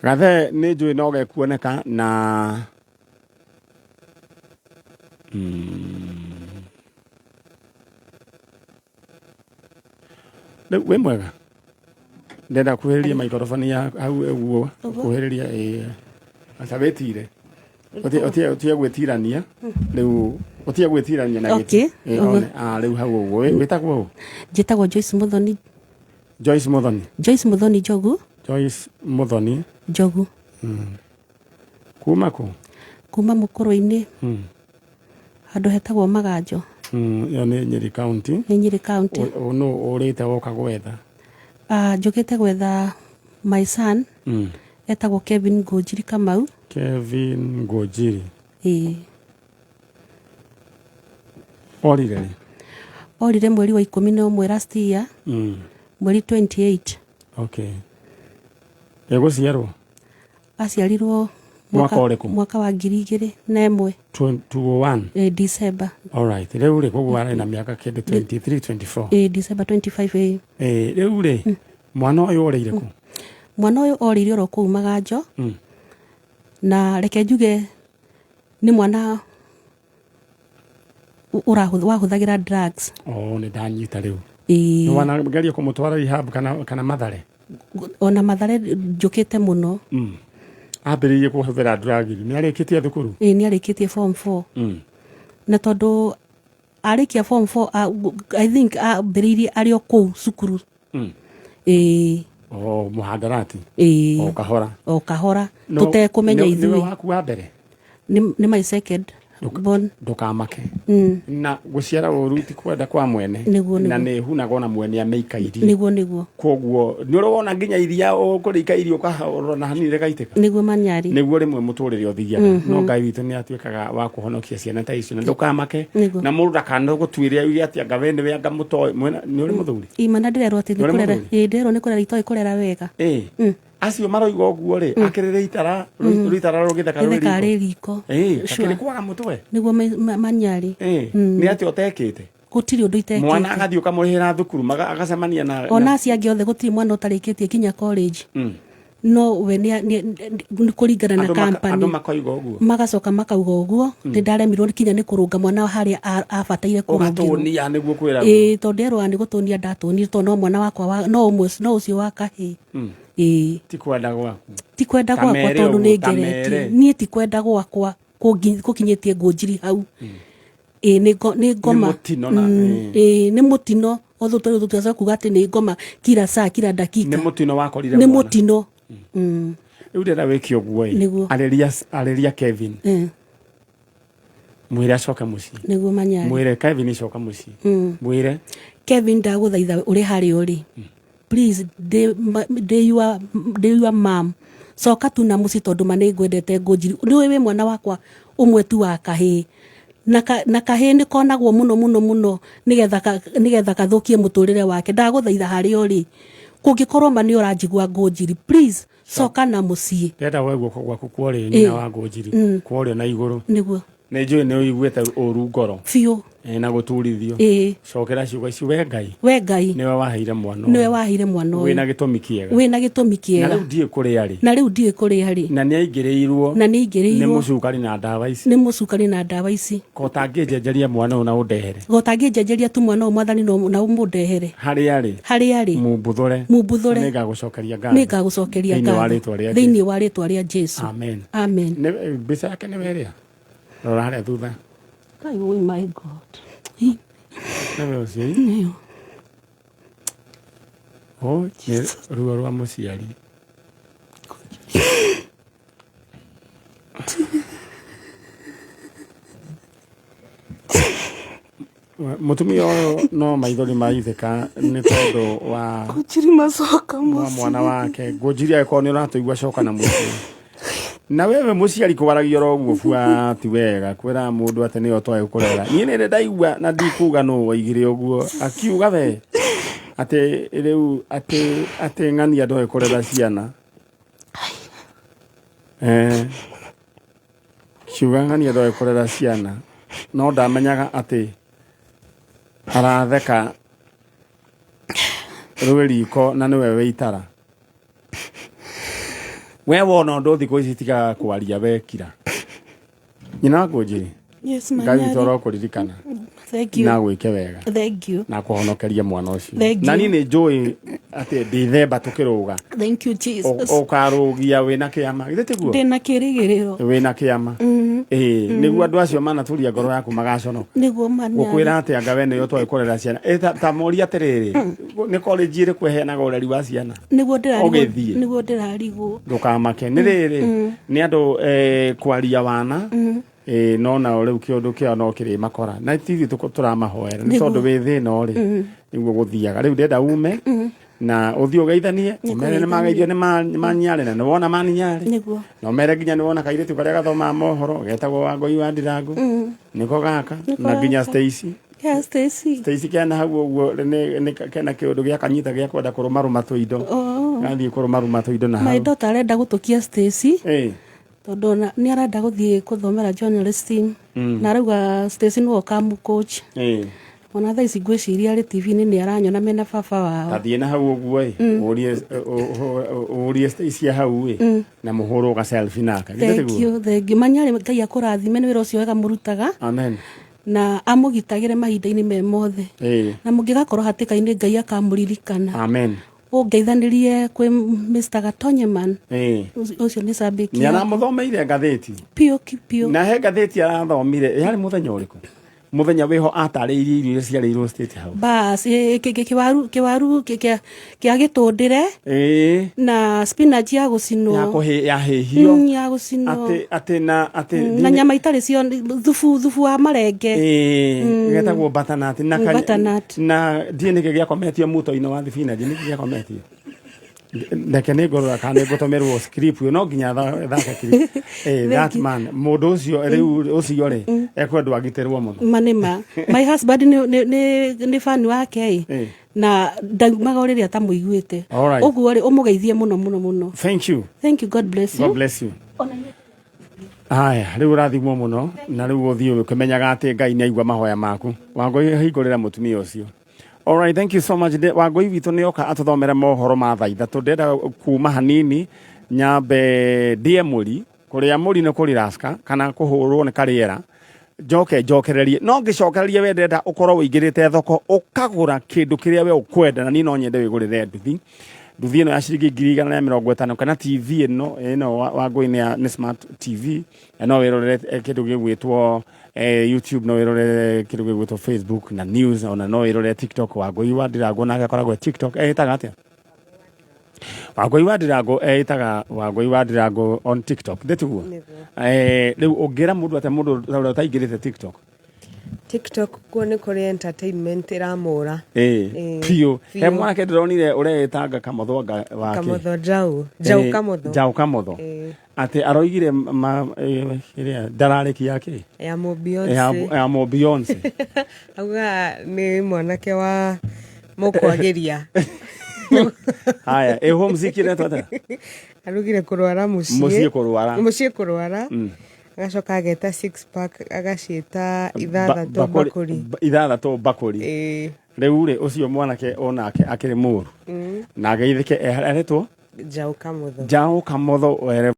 Gathe ni njui no gekuoneka na we mwega ndenda kuheriria microphone ya hau uguo kuheriria asabetire otie gwetirania riu otie gwetirania na giti riu hau uguo witagwo njitagwo Joyce Muthoni Jogu Joyce Muthoni Jogu kuma Mukuru-ini handu hetagwo Maganjo yo ni Nyeri County no urite woka gwetha njugite gwetha my son etagwo Kevin Ngojiri Kamau Kevin Ngojiri orire mweri wa 11 last year mweri 28 okay eguciarwo aciarirwo mwaka wa 2001 21 December alright riu ri koguo ari na miaka 23 24 December 25 riu ri mwana uyu orire ku mwana uyu orire ro ku Maganjo na reke njuge ni mwana wahuthagira drugs ni ndanyita riu ni wana geria kumutwara rehab kana Mathare ona Mathare njukite muno ambiririe kuhuthira drug ni arikitie thukuru ni arikitie form 4 na tondu arikia form 4 I think ambiririe ari o ku cukuru muhandarati o kahora tutekumenya ithui ni waku wa mbere ni my second born ndukamake na guciara uruti kwenda kwa mwene na ni hunaga na mwene ameikairi niguo koguo ni urona nginya iria ukurika irio kahorona hanire gaitika niguo manyari niguo rimwe muturire uthiaga no Ngai witu ni atuikaga wa kuhonokia ciana ta icio na ndukamake na mundu ndakanda gutwiria iria ati anga wene we anga mutoe ni uri muthuri imana ndirerwo ati ni kurera ndirerwo ni kurera itoi kurera wega acio maroiga uguo ri akirire itara rugithaka riko akiri kwaga mutwe niguo manyari ni ati otekite gutiri undu itekite mwana agathio kamurihira thukuru agacemania na ona aciangi othe gutiri mwana utarikitie kinya college no we ni kuringana na company andu makoiga uguo magacoka makauga uguo ni ndaremirwo kinya ni kurunga mwana haria abataire kurungirwo niguo kwira tondu erwa ni gutunia ndatuni tondu mwana wakwa no ucio wa kahi tikwenda gwaku tondu ni ngereti nie tikwenda gwakwa kukinyitie Ngojiri hau ni ngoma ni mutino otho tutaza kuga ati ni ngoma kila saa kila dakika ni mutino wakorire ni mutino riu ndenda wikio guo aleria Kevin mwire acoke mucii niguo manyari mwire Kevin acoka mucii mwire Kevin ndaguthaitha uri hari uri please they your mom soka tu na muci tondu mane ngwendete Ngojiri ni we mwana wakwa umwe tu wa kahi na kahi ni konagwo muno nigetha kathukie muturire wake ndaguthaitha hari uri kungikorwo mani uranjigwa Ngojiri please soka na muci ndenda weguo gwaku kwori nyina wa Ngojiri kwori na iguru niguo ne njui ne uiguite uru ngoro fiu na guturithio cokera ciugo ici we Ngai niwe waheire mwana wina gitumi kiega na riu ndie kuri ari na ni aingiriirwo ni mucukari na ndawa ici gotangienjeria mwana una undehere gotangienjeria tu mwana mwathani na umundehere hari ari mubuthure nigagucokeria ngatho thiini wa ritwa ria Jesu amen mbica yake ni weria rora haria thutha oh my God Never see. No. Oh, ruo rwa muciari. mutumia no maithori maitheka ni tondu wa Ngũnjiri macoka mwana wake Ngũnjiri agĩkorwo nĩ ũratũigua coka na mũciĩ na wewe mũciari kũgaragia ũguo bua ti wega kwĩra mũndũ atĩ nĩyo twaĩ kũrera niĩ nĩ ndaigua na ndikuga no waigire ũguo akiuga we atĩ rĩu atĩ ng'ania ndoĩ kũrera ciana kiuga ng'ania ndoĩ kũrera ciana no ndamenyaga atĩ aratheka rũĩ riko na nĩwe wĩitara we wona ũndũ thikũ ici tiga kwaria wekira nyina Ngũnjiri yes Ngai toro kuririkana thank you na gwĩke wega thank you na kũhonokeria mwana ũcio na niĩ nĩ njũĩ atĩ ndĩthemba tũkĩrũga thank you Jesus ũkarũgia wĩna kĩama githĩ tiguo ndĩna kĩrĩgĩrĩro wĩna kĩama nĩguo andũ acio manatũria ngoro yaku magacono nĩguo manya gũkwĩra atĩ anga we nĩyo twaĩ kũrera ciana ta moria atĩrĩrĩ nĩ college ĩrĩkũ ĩheanaga ũreri wa ciana nĩguo ndĩrarigwo ndũkamake nĩ rĩrĩ nĩ andũ kwaria wana no na rĩu kĩũndũ kĩao no kĩrĩ makora na tithi tũramahoera nĩ tondũ wĩ thĩna ũrĩ nĩguo gũthiaga rĩu ndenda ume na ũthiĩ ũgeithanie ũmere nĩ mageithio nĩ manyare na nĩwona maninyare na ũmere nginya nĩwona kairĩtu karĩa gathomaga mohoro getagwo Wangũi wa Ndirangu nĩko gaka na nginya Stacy Stacy kena hau ũguo kena kĩũndũ gĩa kanyita gĩa kwenda kũrũmarũma tũindo gathiĩ kũrũmarũma tũindo na hau my daughter arenda gũtũkia Stacy tondũ nĩ arenda gũthiĩ kũthomera journalism na arauga Stacy nĩwe kamu coach ona thaa ici ngwĩciria arĩ TV-inĩ nĩ aranyona mena baba wao athiĩ na hau ũguo ũrie Stacy hau na mũhũrwo ga selfie naka thank you manyarĩ Ngai akũrathime nĩ wĩra ũcio wega mũrutaga amen na amũgitagĩre mahinda-inĩ me mothe na mũngĩgakorwo hatĩka-inĩ Ngai akamũririkana amen ũngeithanĩrie kwĩ Mr. Gatonyeman ũcio nĩ sabiki nĩ aramũthomeire ngathĩti piũ na he ngathĩti arathomire yarĩ mũthenya ũrĩkũ muthenya weho atarĩirie irio ciarĩirwo State House bas kiwaru kia gĩtũndĩre na spinach ya gũcinwo ya hĩhio ya gũcinwo atĩ na nyama itarĩ cio thubu wa marenge getagwo butternut na ndiĩ nĩkĩ gĩakometio mũto-inĩ wa spinach nĩkĩ gĩakometio ndeke nĩ ngorora kana ngũtũmĩrwo script no nginya thaka clip that man mũndũ ũcio rĩu ũcio rĩ ekwendwo agitĩrwo mũno manĩma my husband nĩ fan wake na ndaumaga ũrĩrĩa atamũiguĩte ũguo rĩ ũmũgeithie mũno thank you God bless you aya rĩu ũrathimwo mũno na rĩu ũthiĩ ũkĩmenyaga atĩ Ngai nĩ aigua mahoya maku Wangũi hingũrĩra mũtumia ũcio. All right, thank you so much. Wangũi witũ nĩ oka atũthomere mohoro ma thaa ithatũ ndenda kuma hanini nyambe Mũri kũrĩa Mũri nĩ kũrĩ raska kana kũhũrwo nĩ karĩera njokererie no ngĩcokererie we ndenda ũkorwo ũingĩrĩte thoko ũkagũra kĩndũ kĩrĩa we ũkwenda na niĩ no nyende wĩgũrĩre nduthi ĩno ya ciringi 150 kana TV ĩno Wangũi nĩ smart TV no wĩrorere kĩndũ gĩgwĩtwo YouTube no wĩrorere kĩndũ gĩgwĩtwo Facebook na news ona no wĩrorere TikTok Wangũi wa Ndirangu nake akoragwo TikTok etaga atĩa Wangũi wa Ndirangu etaga Wangũi wa Ndirangu on TikTok ndetiguo rĩu ũngĩra mũndũ atĩ mũndũ ũrĩa ũtaingĩrĩte TikTok kuo nĩ kũrĩ entertainment ĩramũra piũ he mwanake ndĩronire ũretanga Kamotho wake Kamotho Njaũ Kamotho atĩ aroigire ndararĩki yake ya mo Beyonce auga nĩ mwanake wa mũkwagĩria haya homesick iretwo atĩa arugire kũrwara mũciĩ kũrwara agacoka ageta 6 pack agaciĩta ithathatũ bakũri rĩu rĩ ũcio mwanake onake akĩrĩ mũru na ageithĩke eretwo Njaũ Kamotho